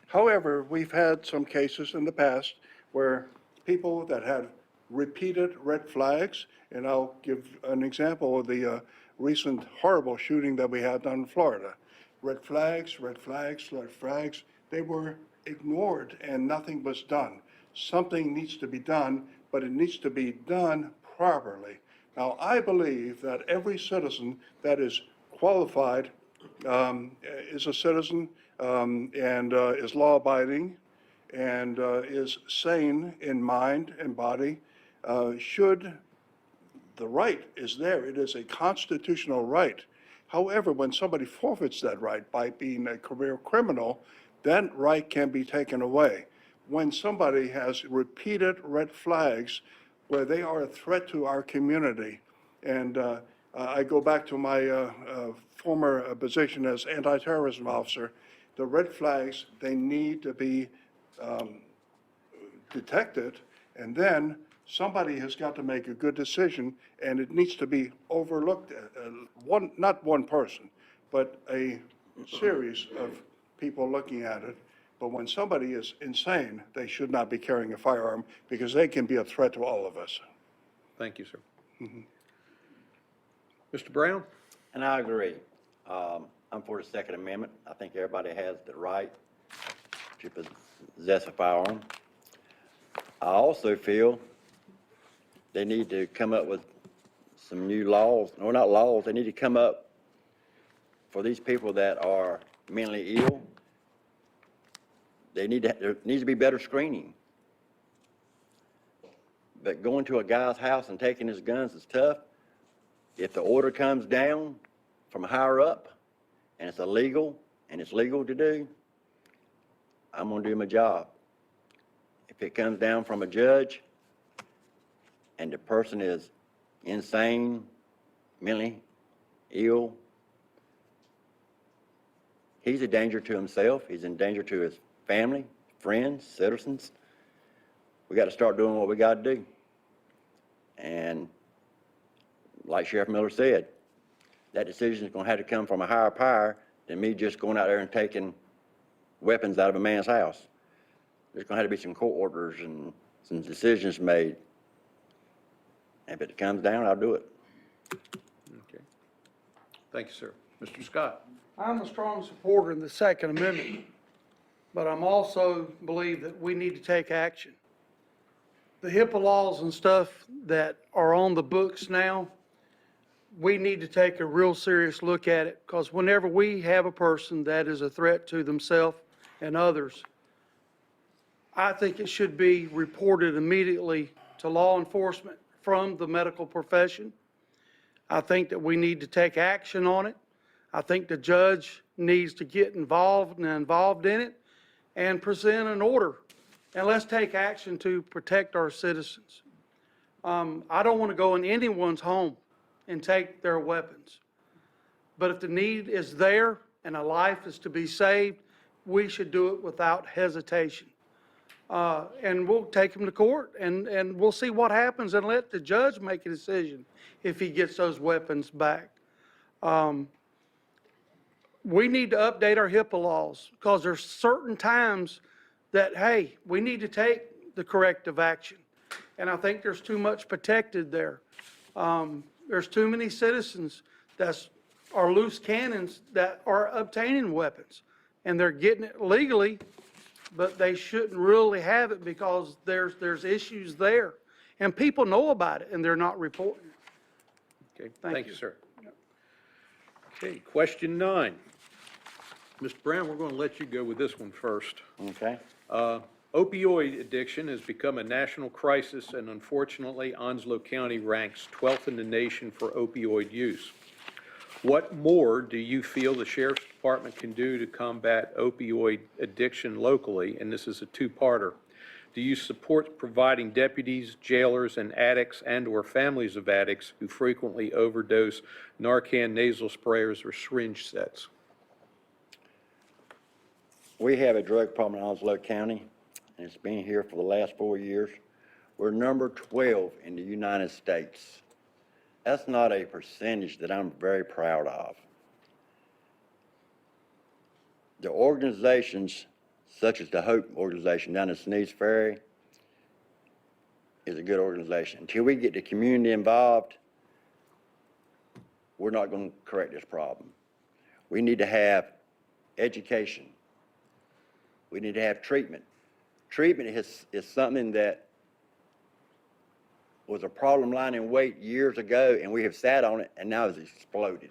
However, we've had some cases in the past where people that had repeated red flags, and I'll give an example of the recent horrible shooting that we had down in Florida. Red flags, red flags, red flags, they were ignored and nothing was done. Something needs to be done, but it needs to be done properly. Now, I believe that every citizen that is qualified is a citizen and is law-abiding and is sane in mind and body, should, the right is there. It is a constitutional right. However, when somebody forfeits that right by being a career criminal, that right can be taken away. When somebody has repeated red flags where they are a threat to our community, and I go back to my former position as anti-terrorism officer, the red flags, they need to be detected, and then somebody has got to make a good decision, and it needs to be overlooked. Not one person, but a series of people looking at it. But when somebody is insane, they should not be carrying a firearm because they can be a threat to all of us. Thank you, sir. Mr. Brown? And I agree. I'm for the Second Amendment. I think everybody has the right to possess a firearm. I also feel they need to come up with some new laws, or not laws, they need to come up for these people that are mentally ill. There needs to be better screening. But going to a guy's house and taking his guns is tough. If the order comes down from higher up and it's illegal and it's legal to do, I'm gonna do my job. If it comes down from a judge and the person is insane, mentally ill, he's a danger to himself, he's in danger to his family, friends, citizens. We got to start doing what we got to do. And like Sheriff Miller said, that decision is going to have to come from a higher power than me just going out there and taking weapons out of a man's house. There's going to have to be some court orders and some decisions made. And if it comes down, I'll do it. Okay. Thank you, sir. Mr. Scott? I'm a strong supporter of the Second Amendment, but I'm also believe that we need to take action. The HIPAA laws and stuff that are on the books now, we need to take a real serious look at it, because whenever we have a person that is a threat to themselves and others, I think it should be reported immediately to law enforcement from the medical profession. I think that we need to take action on it. I think the judge needs to get involved in it and present an order. And let's take action to protect our citizens. I don't want to go in anyone's home and take their weapons. But if the need is there and a life is to be saved, we should do it without hesitation. And we'll take him to court and we'll see what happens and let the judge make a decision if he gets those weapons back. We need to update our HIPAA laws because there's certain times that, hey, we need to take the corrective action. And I think there's too much protected there. There's too many citizens that are loose cannons that are obtaining weapons. And they're getting it legally, but they shouldn't really have it because there's issues there. And people know about it and they're not reporting it. Okay, Thank thank you. you, sir. Okay, question 9. Mr. Brown, we're going to let you go with this one first. Okay? Opioid addiction has become a national crisis, and unfortunately, Onslow County ranks 12th in the nation for opioid use. What more do you feel the Sheriff's Department can do to combat opioid addiction locally? And this is a two-parter. Do you support providing deputies, jailers, and addicts and/or families of addicts who frequently overdose Narcan nasal sprayers or syringe sets? We have a drug problem in Onslow County, and it's been here for the last 4 years. We're number 12 in the United States. That's not a percentage that I'm very proud of. The organizations, such as the Hope organization down in Sneeds Ferry, is a good organization. Until we get the community involved, we're not going to correct this problem. We need to have education. We need to have treatment. Treatment is something that was a problem lying in wait years ago, and we have sat on it, and now it's exploded.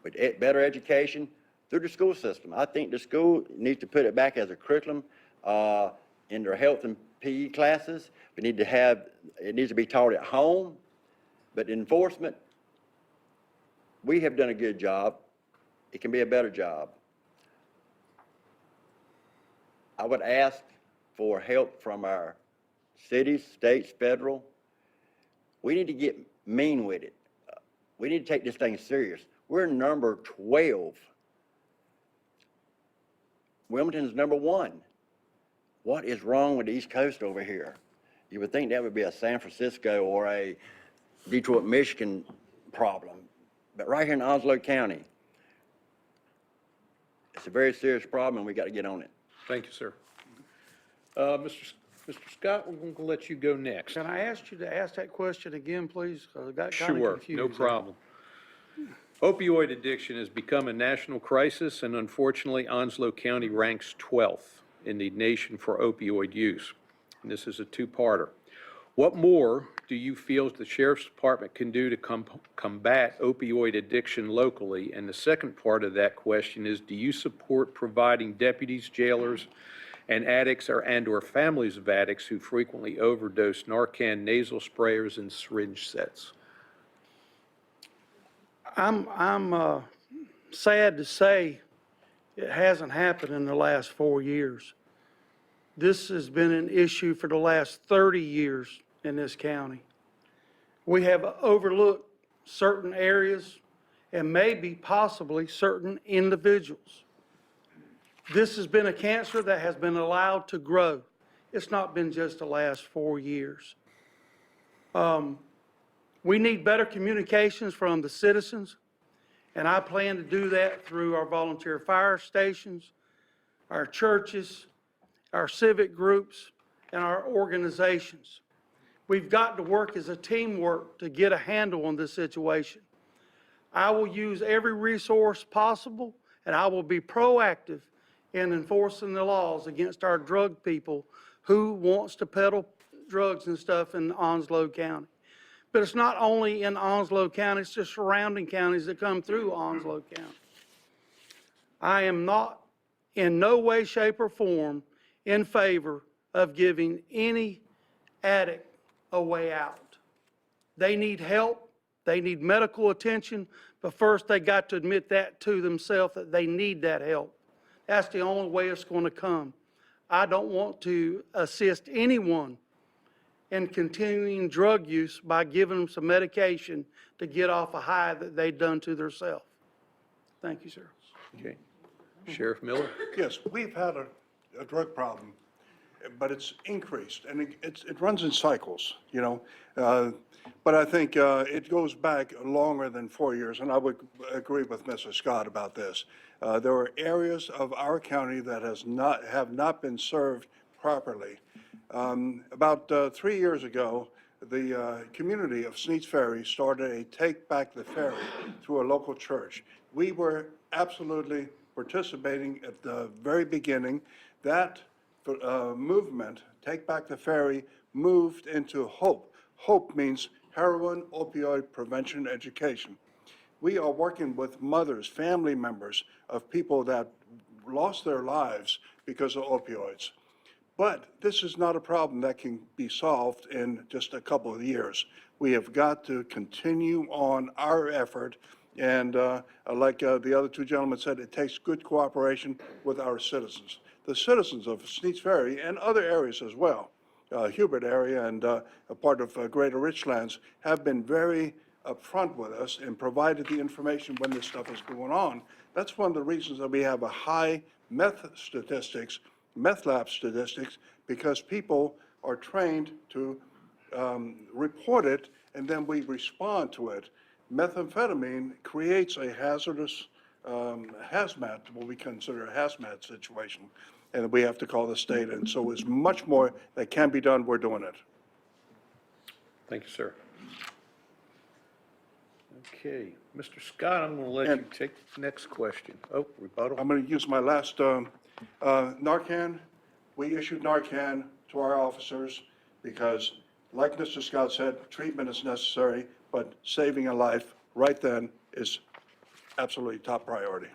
With better education through the school system. I think the school needs to put it back as a curriculum in their health and PE classes. We need to have, it needs to be taught at home, but enforcement, we have done a good job. It can be a better job. I would ask for help from our cities, states, federal. We need to get mean with it. We need to take this thing serious. We're number 12. Wilmington's number 1. What is wrong with the East Coast over here? You would think that would be a San Francisco or a Detroit, Michigan problem. But right here in Onslow County, it's a very serious problem and we got to get on it. Thank you, sir. Mr. Scott, we're going to let you go next. Can I ask you to ask that question again, please? 'Cause I got kind of Sure, confused. no problem. Opioid addiction has become a national crisis, and unfortunately, Onslow County ranks 12th in the nation for opioid use. And this is a two-parter. What more do you feel the Sheriff's Department can do to combat opioid addiction locally? And the second part of that question is, do you support providing deputies, jailers, and addicts and/or families of addicts who frequently overdose Narcan nasal sprayers and syringe sets? I'm sad to say it hasn't happened in the last 4 years. This has been an issue for the last 30 years in this county. We have overlooked certain areas and maybe possibly certain individuals. This has been a cancer that has been allowed to grow. It's not been just the last 4 years. We need better communications from the citizens, and I plan to do that through our volunteer fire stations, our churches, our civic groups, and our organizations. We've got to work as a teamwork to get a handle on this situation. I will use every resource possible, and I will be proactive in enforcing the laws against our drug people who wants to peddle drugs and stuff in Onslow County. But it's not only in Onslow County, it's the surrounding counties that come through Onslow County. I am not in no way, shape, or form in favor of giving any addict a way out. They need help, they need medical attention, But first, they got to admit that to themselves, that they need that help. That's the only way it's going to come. I don't want to assist anyone in continuing drug use by giving them some medication to get off a high that they've done to themselves. Thank you, sir. Okay. Sheriff Miller? Yes, we've had a drug problem, but it's increased, and it runs in cycles, you know. But I think it goes back longer than 4 years, and I would agree with Mr. Scott about this. There are areas of our county that have not been served properly. About 3 years ago, the community of Sneads Ferry started a Take Back the Ferry through a local church. We were absolutely participating at the very beginning. That movement, Take Back the Ferry, moved into HOPE. HOPE means Heroin Opioid Prevention Education. We are working with mothers, family members of people that lost their lives because of opioids. But this is not a problem that can be solved in just a couple of years. We have got to continue on our effort, and like the other two gentlemen said, it takes good cooperation with our citizens. The citizens of Sneads Ferry and other areas as well, Hubert area and a part of Greater Richlands, have been very upfront with us and provided the information when this stuff is going on. That's one of the reasons that we have a high meth lab statistics, because people are trained to report it, and then we respond to it. Methamphetamine creates a hazardous hazmat, what we consider a hazmat situation, and we have to call the state. And so there's much more that can be done. We're doing it. Thank you, sir. Okay, Mr. Scott, I'm going to let you take the next question. Oh, rebuttal? I'm going to use my last Narcan. We issued Narcan to our officers because, like Mr. Scott said, treatment is necessary, but saving a life right then is absolutely top priority.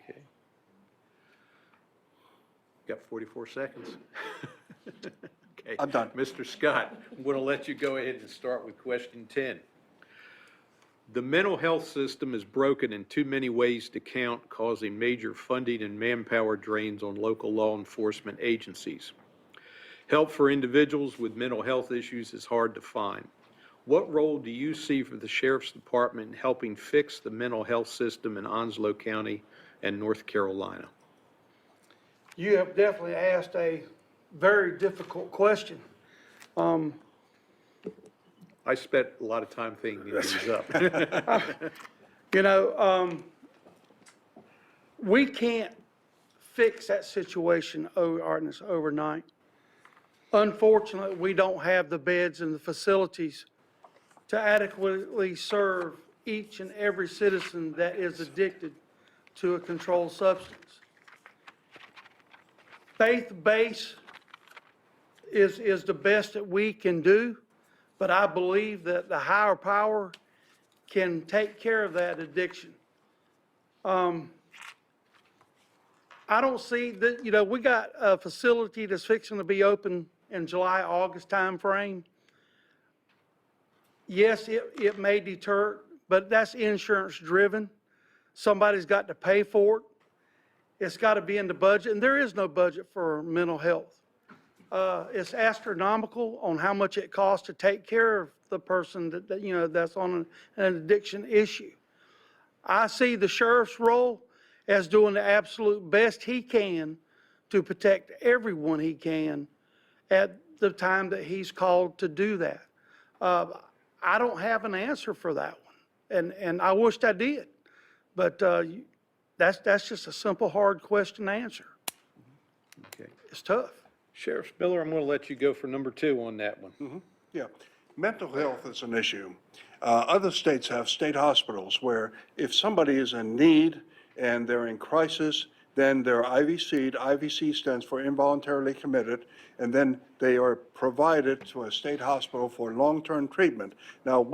Okay. Got 44 seconds. Okay. I'm done. Mr. Scott, I'm going to let you go ahead and start with question 10. The mental health system is broken in too many ways to count, causing major funding and manpower drains on local law enforcement agencies. Help for individuals with mental health issues is hard to find. What role do you see for the Sheriff's Department in helping fix the mental health system in Onslow County and North Carolina? You have definitely asked a very difficult question. I spent a lot of time thinking these up. You know, we can't fix that situation overnight. Unfortunately, we don't have the beds and the facilities to adequately serve each and every citizen that is addicted to a controlled substance. Faith-based is the best that we can do, but I believe that the higher power can take care of that addiction. I don't see that, you know, we got a facility that's fixing to be open in July, August timeframe. Yes, it may deter, but that's insurance driven. Somebody's got to pay for it. It's got to be in the budget, and there is no budget for mental health. It's astronomical on how much it costs to take care of the person that you know, that's on an addiction issue. I see the sheriff's role as doing the absolute best he can to protect everyone he can at the time that he's called to do that. I don't have an answer for that one, and I wished I did, but that's just a simple, hard question to answer. Okay. It's tough. Sheriff Miller, I'm going to let you go for number 2 on that one. Yeah, mental health is an issue. Other states have state hospitals where if somebody is in need and they're in crisis, then they're IVC'd. IVC stands for involuntarily committed, and then they are provided to a state hospital for long-term treatment. Now,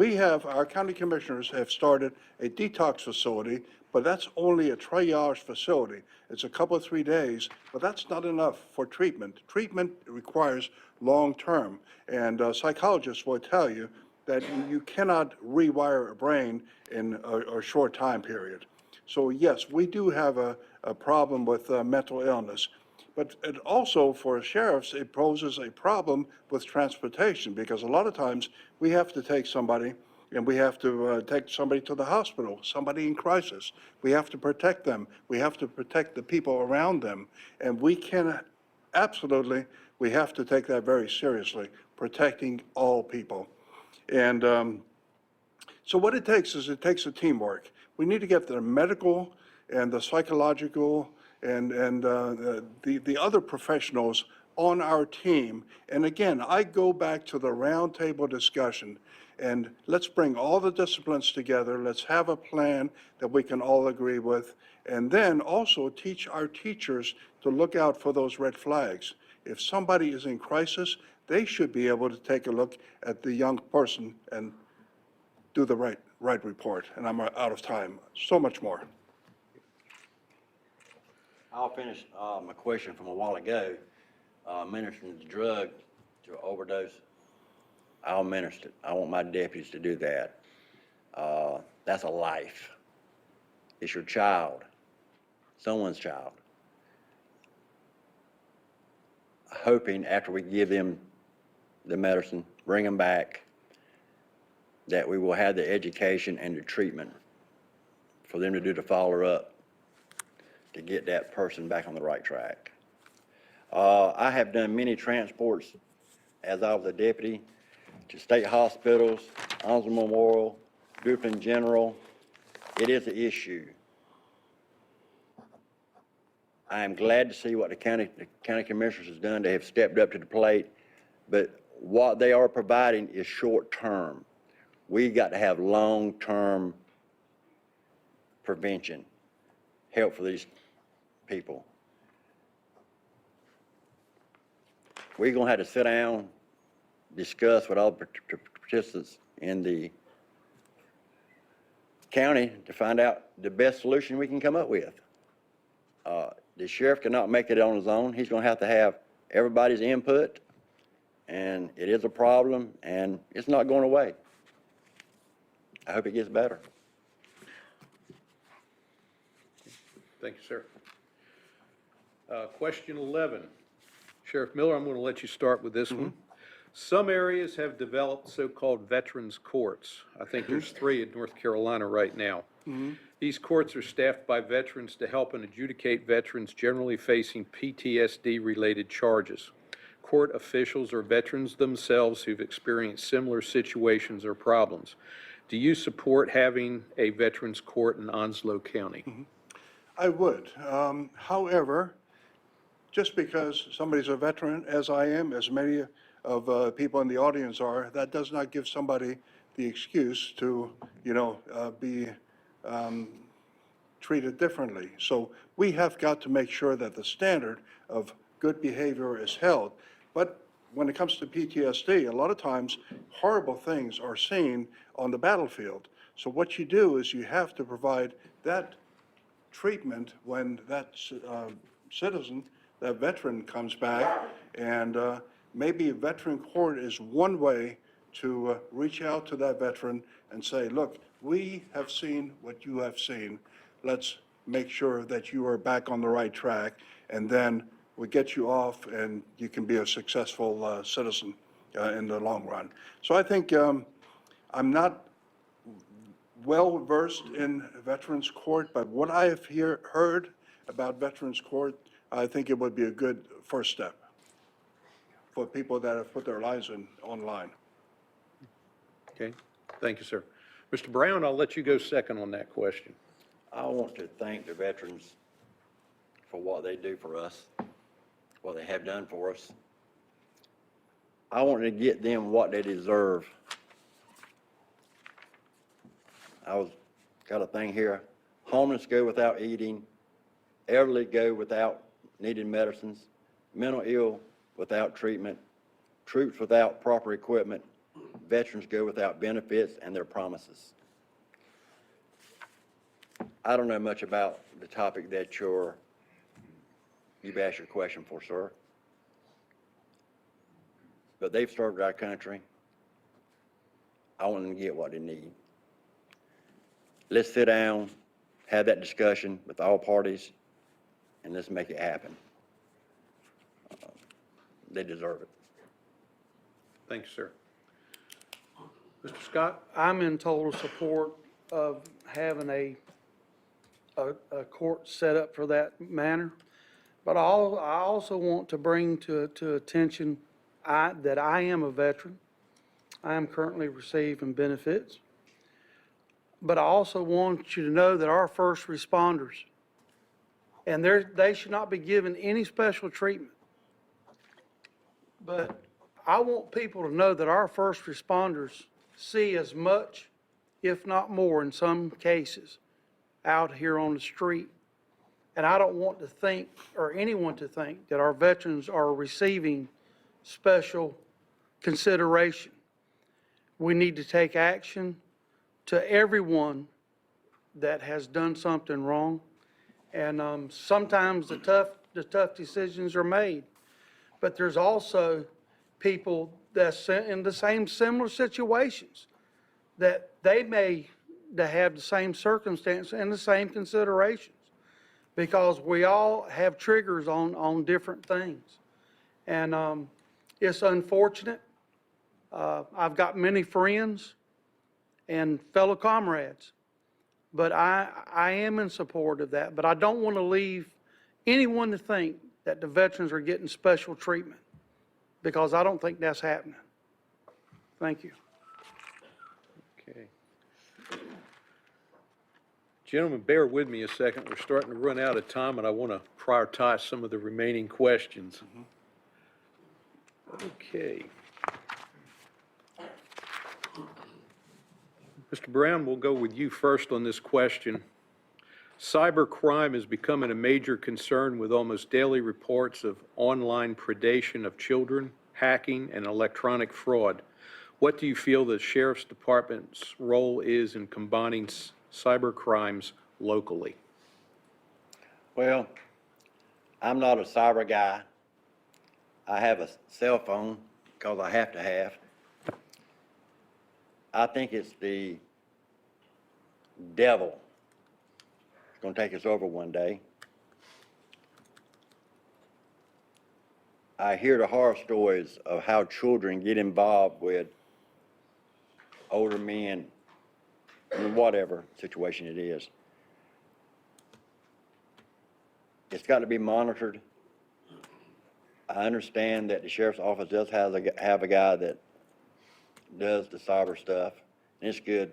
our county commissioners have started a detox facility, but that's only a triage facility. It's a couple of 3 days, but that's not enough for treatment. Treatment requires long-term, and psychologists will tell you that you cannot rewire a brain in a short time period. So yes, we do have a problem with mental illness. But it also, for sheriffs, it poses a problem with transportation, because a lot of times we have to take somebody and we have to take somebody to the hospital, somebody in crisis. We have to protect them. We have to protect the people around them. And we can absolutely, we have to take that very seriously, protecting all people. And so what it takes is it takes a teamwork. We need to get the medical and the psychological and the other professionals on our team. And again, I go back to the roundtable discussion, and let's bring all the disciplines together. Let's have a plan that we can all agree with, and then also teach our teachers to look out for those red flags. If somebody is in crisis, they should be able to take a look at the young person and do the right report. And I'm out of time. So much more. I'll finish my question from a while ago, mentioning the drug to overdose. I'll minister it. I want my deputies to do that. That's a life. It's your child, someone's child. Hoping after we give them the medicine, bring them back, that we will have the education and the treatment for them to do the follow-up to get that person back on the right track. I have done many transports as I was a deputy to state hospitals, Onslow Memorial, Duplin General. It is an issue. I am glad to see what the county commissioners has done. They have stepped up to the plate, but what they are providing is short-term. We got to have long-term prevention, help for these people. We're going to have to sit down, discuss with all the participants in the county to find out the best solution we can come up with. The sheriff cannot make it on his own. He's going to have everybody's input, and it is a problem, and it's not going away. I hope it gets better. Thank you, sir. Question 11. Sheriff Miller, I'm going to let you start with this one. Some areas have developed so-called veterans courts. I think there's 3 in North Carolina right now. These courts are staffed by veterans to help and adjudicate veterans generally facing PTSD-related charges. Court officials are veterans themselves who've experienced similar situations or problems. Do you support having a veterans court in Onslow County? I would. However, just because somebody's a veteran, as I am, as many of people in the audience are, that does not give somebody the excuse to, be treated differently. So we have got to make sure that the standard of good behavior is held. But when it comes to PTSD, a lot of times horrible things are seen on the battlefield. So what you do is you have to provide that treatment when that citizen, that veteran comes back, and maybe a veteran court is one way to reach out to that veteran and say, look, we have seen what you have seen. Let's make sure that you are back on the right track, and then we get you off and you can be a successful citizen in the long run. So I think I'm not well versed in Veterans Court, but what I have heard about Veterans Court, I think it would be a good first step for people that have put their lives online. Okay, thank you, sir. Mr. Brown, I'll let you go second on that question. I want to thank the veterans for what they do for us, what they have done for us. I want to get them what they deserve. Got a thing here. Homeless go without eating, elderly go without needing medicines, mental ill without treatment, troops without proper equipment, veterans go without benefits and their promises. I don't know much about the topic that you've asked your question for, sir. But they've served our country. I want them to get what they need. Let's sit down, have that discussion with all parties, and let's make it happen. They deserve it. Thanks, sir. Mr. Scott? I'm in total support of having a court set up for that manner. But I also want to bring to attention that I am a veteran. I am currently receiving benefits. But I also want you to know that our first responders, and they should not be given any special treatment. But I want people to know that our first responders see as much, if not more in some cases, out here on the street. And I don't want to think, or anyone to think, that our veterans are receiving special consideration. We need to take action to everyone that has done something wrong. And sometimes the tough decisions are made. But there's also people that's in the same similar situations that they may have the same circumstance and the same considerations, because we all have triggers on different things. And it's unfortunate. I've got many friends and fellow comrades, but I am in support of that. But I don't want to leave anyone to think that the veterans are getting special treatment, because I don't think that's happening. Thank you. Okay. Gentlemen, bear with me a second. We're starting to run out of time, and I want to prioritize some of the remaining questions. Okay. Mr. Brown, we'll go with you first on this question. Cybercrime is becoming a major concern, with almost daily reports of online predation of children, hacking, and electronic fraud. What do you feel the Sheriff's Department's role is in combating cybercrimes locally? Well, I'm not a cyber guy. I have a cell phone because I have to have. I think it's the devil that's going to take us over one day. I hear the horror stories of how children get involved with older men, in whatever situation it is. It's got to be monitored. I understand that the sheriff's office does have a guy that does the cyber stuff, and it's good.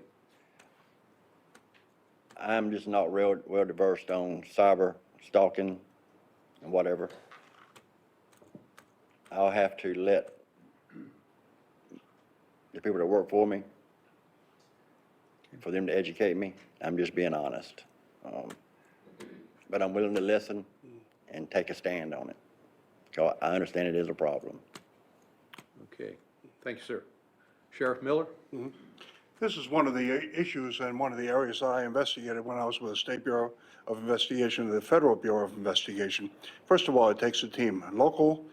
I'm just not well versed on cyber stalking and whatever. I'll have to let the people that work for me, for them to educate me. I'm just being honest. But I'm willing to listen and take a stand on it. So I understand it is a problem. Okay. Thank you, sir. Sheriff Miller? This is one of the issues and one of the areas that I investigated when I was with the State Bureau of Investigation and the Federal Bureau of Investigation. First of all, it takes a team. Local,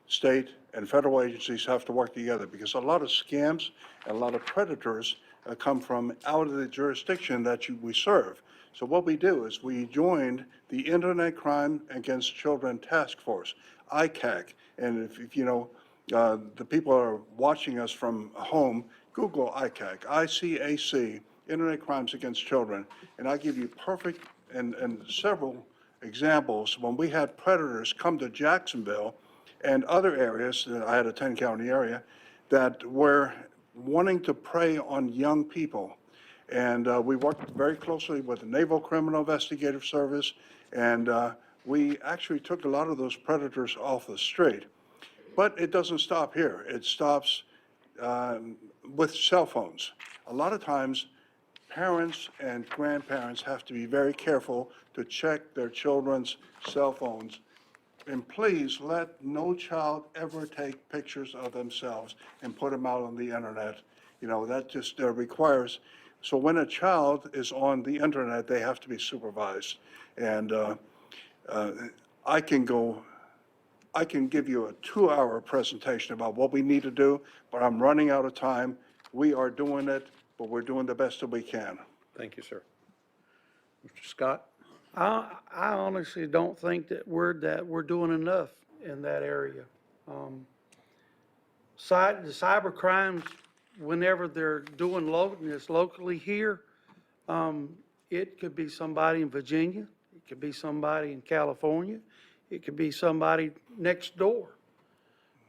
state, and federal agencies have to work together, because a lot of scams and a lot of predators come from out of the jurisdiction that we serve. So what we do is we joined the Internet Crime Against Children Task Force, ICAC. And if you know, the people are watching us from home, Google ICAC, ICAC, Internet Crimes Against Children, and I give you perfect and several examples when we had predators come to Jacksonville and other areas. I had a 10-county area that were wanting to prey on young people. And we worked very closely with the Naval Criminal Investigative Service, and we actually took a lot of those predators off the street. But it doesn't stop here. It stops with cell phones. A lot of times, parents and grandparents have to be very careful to check their children's cell phones. And please let no child ever take pictures of themselves and put them out on the internet. You know, that just requires, so when a child is on the internet, they have to be supervised. And I can give you a 2-hour presentation about what we need to do, but I'm running out of time. We are doing it, but we're doing the best that we can. Thank you, sir. Mr. Scott? I honestly don't think that we're doing enough in that area. The cyber crimes, whenever they're doing this locally here, it could be somebody in Virginia, it could be somebody in California, it could be somebody next door.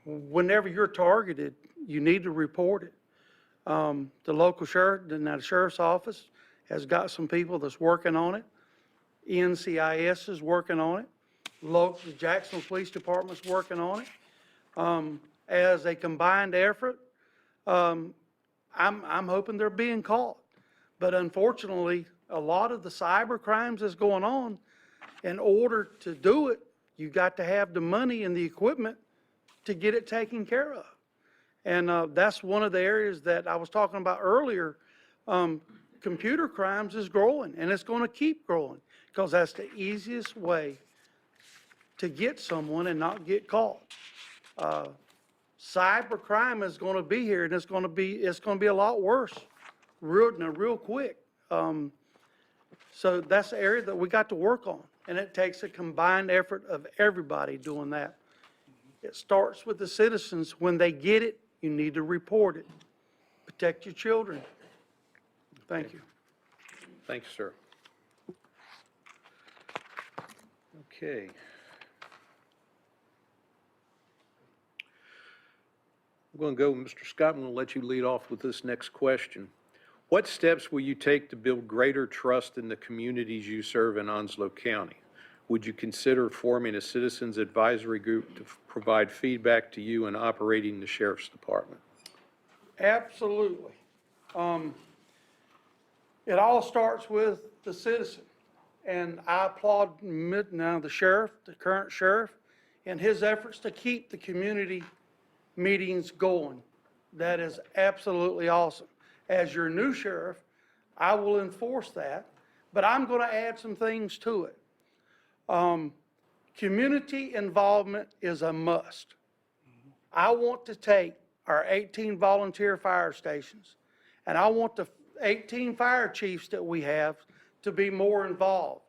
Whenever you're targeted, you need to report it. The local sheriff, the sheriff's office has got some people that's working on it. NCIS is working on it. The Jacksonville Police Department's working on it. As a combined effort, I'm hoping they're being caught. But unfortunately, a lot of the cyber crimes that's going on, in order to do it, you got to have the money and the equipment to get it taken care of. And that's one of the areas that I was talking about earlier. Computer crimes is growing, and it's going to keep growing because that's the easiest way to get someone and not get caught. Cyber crime is going to be here, and it's going to be a lot worse, real quick. So that's the area that we got to work on, and it takes a combined effort of everybody doing that. It starts with the citizens. When they get it, you need to report it. Protect your children. Thank you. Thank you, sir. Okay. I'm going to go, Mr. Scott, I'm going to let you lead off with this next question. What steps will you take to build greater trust in the communities you serve in Onslow County? Would you consider forming a citizens advisory group to provide feedback to you in operating the sheriff's department? Absolutely. It all starts with the citizen. And I applaud now the sheriff, the current sheriff, and his efforts to keep the community meetings going. That is absolutely awesome. As your new sheriff, I will enforce that, but I'm going to add some things to it. Community involvement is a must. I want to take our 18 volunteer fire stations, and I want the 18 fire chiefs that we have to be more involved.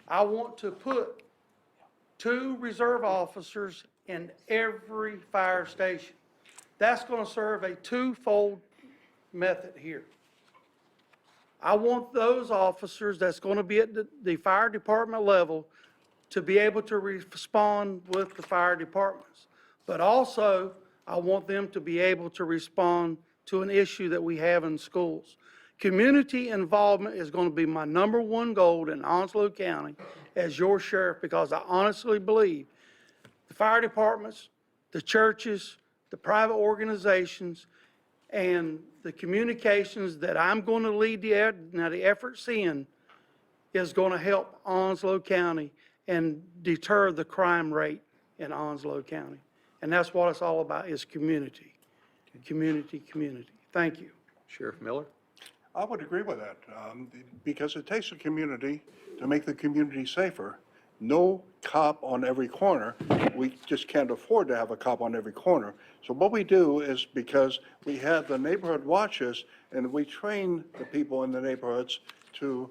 I want to put 2 reserve officers in every fire station. That's going to serve a twofold method here. I want those officers that's going to be at the fire department level to be able to respond with the fire departments. But also, I want them to be able to respond to an issue that we have in schools. Community involvement is going to be my #1 goal in Onslow County as your sheriff, because I honestly believe the fire departments, the churches, the private organizations, and the communications that I'm going to lead the efforts in is going to help Onslow County and deter the crime rate in Onslow County. And that's what it's all about, is community. Community, community. Thank you. Sheriff Miller? I would agree with that, because it takes a community to make the community safer. No cop on every corner. We just can't afford to have a cop on every corner. So what we do is, because we have the neighborhood watches, and we train the people in the neighborhoods to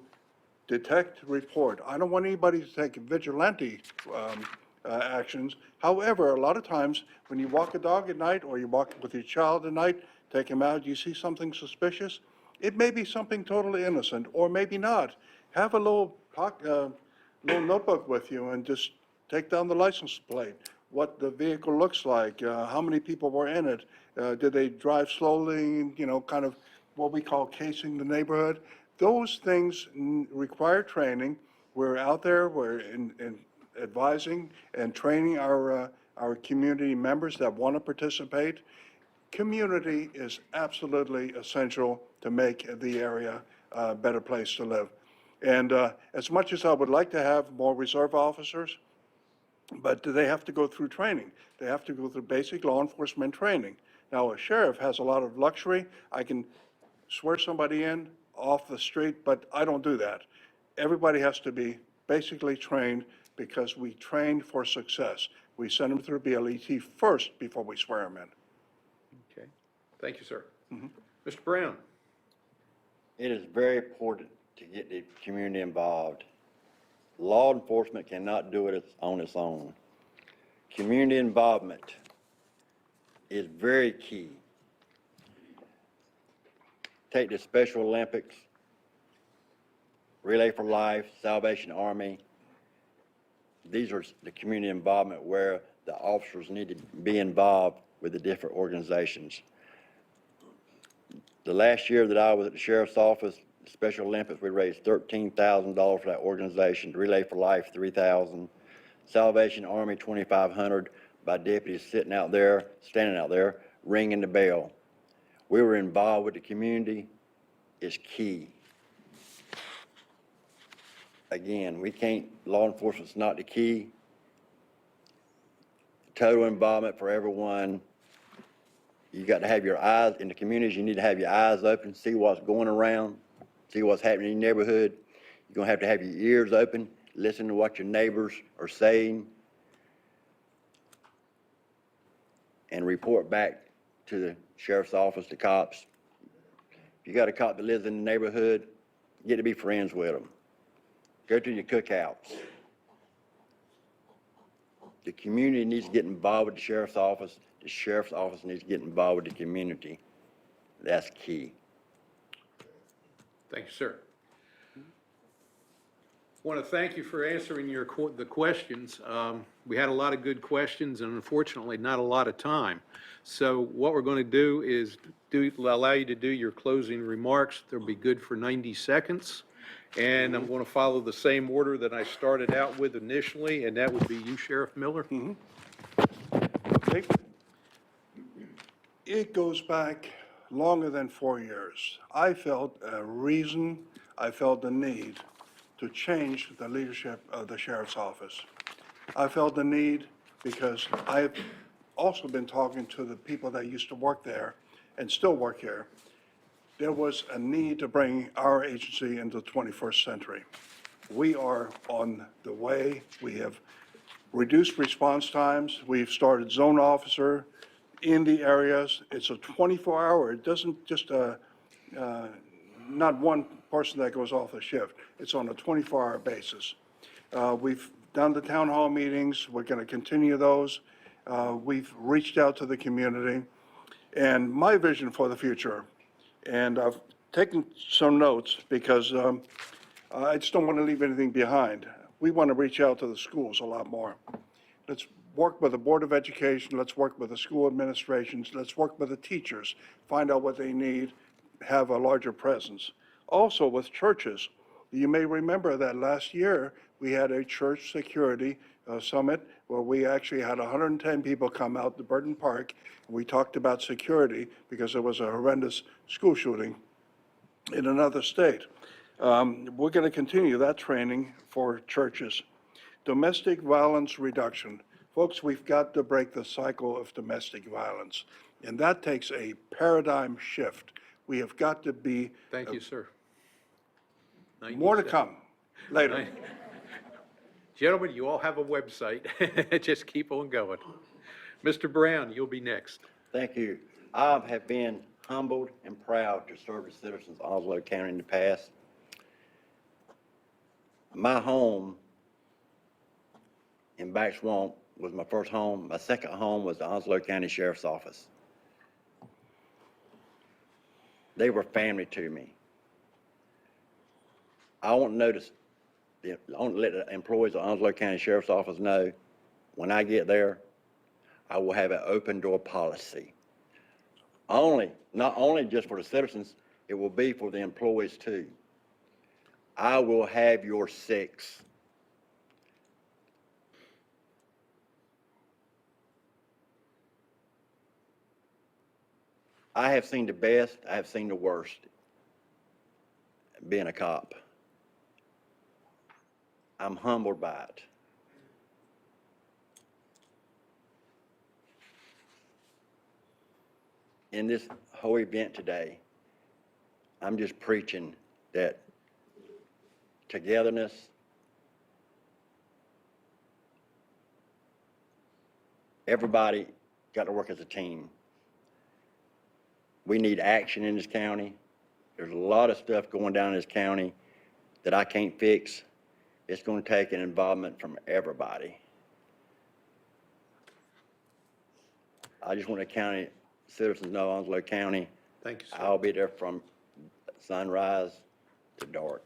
detect, report. I don't want anybody to take vigilante actions. However, a lot of times, when you walk a dog at night, or you walk with your child at night, take him out, you see something suspicious, it may be something totally innocent, or maybe not. Have a little notebook with you and just take down the license plate, what the vehicle looks like, how many people were in it, did they drive slowly, kind of what we call casing the neighborhood. Those things require training. We're out there, we're advising and training our community members that want to participate. Community is absolutely essential to make the area a better place to live. And as much as I would like to have more reserve officers, but they have to go through training. They have to go through basic law enforcement training. Now, a sheriff has a lot of luxury. I can swear somebody in off the street, but I don't do that. Everybody has to be basically trained, because we train for success. We send them through BLET first before we swear them in. Okay. Thank you, sir. Mr. Brown? It is very important to get the community involved. Law enforcement cannot do it on its own. Community involvement is very key. Take the Special Olympics, Relay for Life, Salvation Army. These are the community involvement where the officers need to be involved with the different organizations. The last year that I was at the sheriff's office, the Special Olympics, we raised $13,000 for that organization. Relay for Life, $3,000. Salvation Army, $2,500 by deputies sitting out there, standing out there, ringing the bell. We were involved with the community is key. Again, law enforcement's not the key. Total involvement for everyone. You got to have your eyes, in the communities, you need to have your eyes open, see what's going around, see what's happening in your neighborhood. You're going to have your ears open, listen to what your neighbors are saying, and report back to the sheriff's office, the cops. If you got a cop that lives in the neighborhood, get to be friends with them. Go to your cookouts. The community needs to get involved with the sheriff's office. The sheriff's office needs to get involved with the community. That's key. Thank you, sir. I want to thank you for answering the questions. We had a lot of good questions and unfortunately not a lot of time. So what we're going to do is allow you to do your closing remarks. They'll be good for 90 seconds. And I'm going to follow the same order that I started out with initially, and that would be you, Sheriff Miller. Okay. It goes back longer than 4 years. I felt a reason, I felt the need to change the leadership of the sheriff's office. I felt the need because I've also been talking to the people that used to work there and still work here. There was a need to bring our agency into the 21st century. We are on the way. We have reduced response times. We've started zone officer in the areas. It's a 24-hour. It doesn't just, not one person that goes off the shift. It's on a 24-hour basis. We've done the town hall meetings. We're going to continue those. We've reached out to the community. And my vision for the future, and I've taken some notes because I just don't want to leave anything behind. We want to reach out to the schools a lot more. Let's work with the Board of Education. Let's work with the school administrations. Let's work with the teachers, find out what they need, have a larger presence. Also with churches, you may remember that last year we had a church security summit where we actually had 110 people come out to Burton Park. And we talked about security because there was a horrendous school shooting in another state. We're going to continue that training for churches. Domestic violence reduction. Folks, we've got to break the cycle of domestic violence. And that takes a paradigm shift. We have got to be. Thank you, sir. 90 More to seconds. come later. Gentlemen, you all have a website. Just keep on going. Mr. Brown, you'll be next. Thank you. I have been humbled and proud to serve the citizens of Onslow County in the past. My home in Back Swamp was my first home. My second home was the Onslow County Sheriff's Office. They were family to me. I want to notice, I want to let the employees of Onslow County Sheriff's Office know, when I get there, I will have an open door policy. Not only just for the citizens, it will be for the employees too. I will have your six. I have seen the best, I have seen the worst being a cop. I'm humbled by it. In this whole event today, I'm just preaching that togetherness, everybody got to work as a team. We need action in this county. There's a lot of stuff going down in this county that I can't fix. It's gonna take an involvement from everybody. I just want the county citizens know, Onslow County, Thank you, sir. I'll be there from sunrise to dark.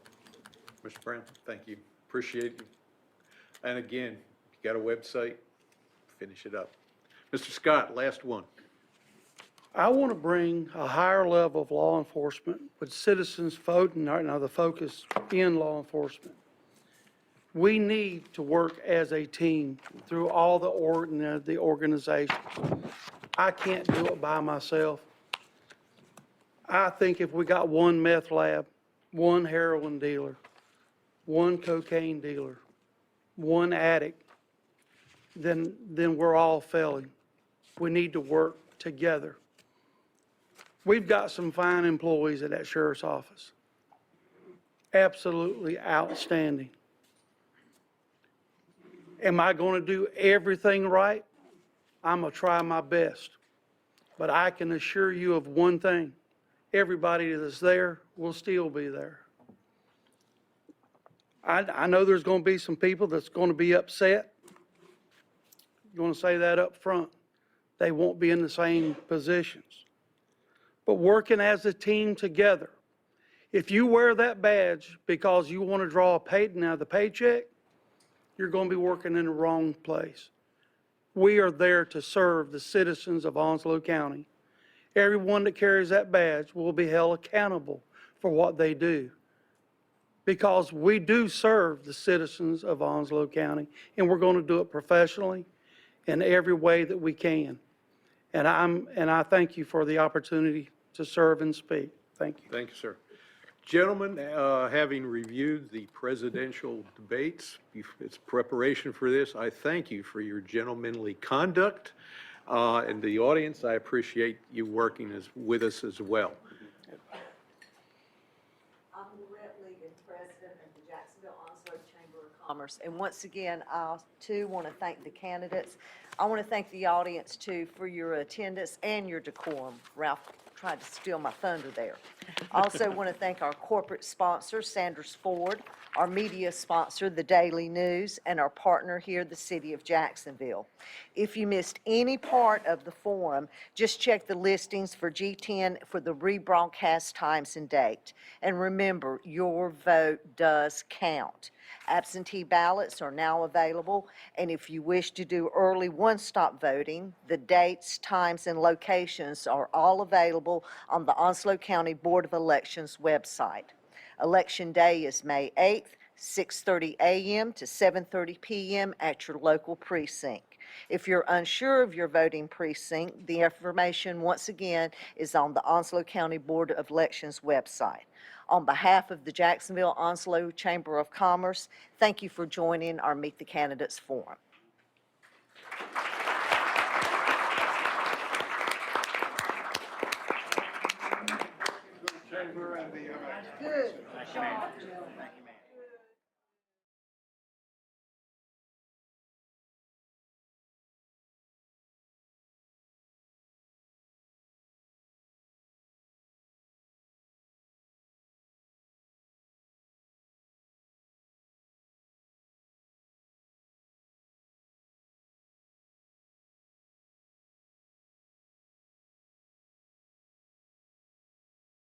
Mr. Brown, thank you. Appreciate you. And again, you got a website, finish it up. Mr. Scott, last one. I want to bring a higher level of law enforcement with citizens voting, now the focus in law enforcement. We need to work as a team through all the organizations. I can't do it by myself. I think if we got one meth lab, one heroin dealer, one cocaine dealer, one addict, then we're all failing. We need to work together. We've got some fine employees at that sheriff's office. Absolutely outstanding. Am I going to do everything right? I'm going to try my best. But I can assure you of one thing. Everybody that's there will still be there. I know there's going to be some people that's going to be upset. You want to say that up front. They won't be in the same positions. But working as a team together. If you wear that badge because you want to draw a the paycheck, you're going to be working in the wrong place. We are there to serve the citizens of Onslow County. Everyone that carries that badge will be held accountable for what they do. Because we do serve the citizens of Onslow County, and we're going to do it professionally in every way that we can. And I thank you for the opportunity to serve and speak. Thank you. Thank you, sir. Gentlemen, having reviewed the presidential debates, its preparation for this, I thank you for your gentlemanly conduct. And the audience, I appreciate you working with us as well. I'm Lorette Legan, President of the Jacksonville Onslow Chamber of Commerce. And once again, I too want to thank the candidates. I want to thank the audience too for your attendance and your decorum. Ralph tried to steal my thunder there. I also want to thank our corporate sponsor, Sanders Ford, our media sponsor, The Daily News, and our partner here, the City of Jacksonville. If you missed any part of the forum, just check the listings for G10 for the rebroadcast times and date. And remember, your vote does count. Absentee ballots are now available, and if you wish to do early one-stop voting, the dates, times, and locations are all available on the Onslow County Board of Elections website. Election Day is May 8th, 6:30 a.m. to 7:30 p.m. at your local precinct. If you're unsure of your voting precinct, the information, once again, is on the Onslow County Board of Elections website. On behalf of the Jacksonville Onslow Chamber of Commerce, thank you for joining our Meet the Candidates Forum. Chamber and the Good.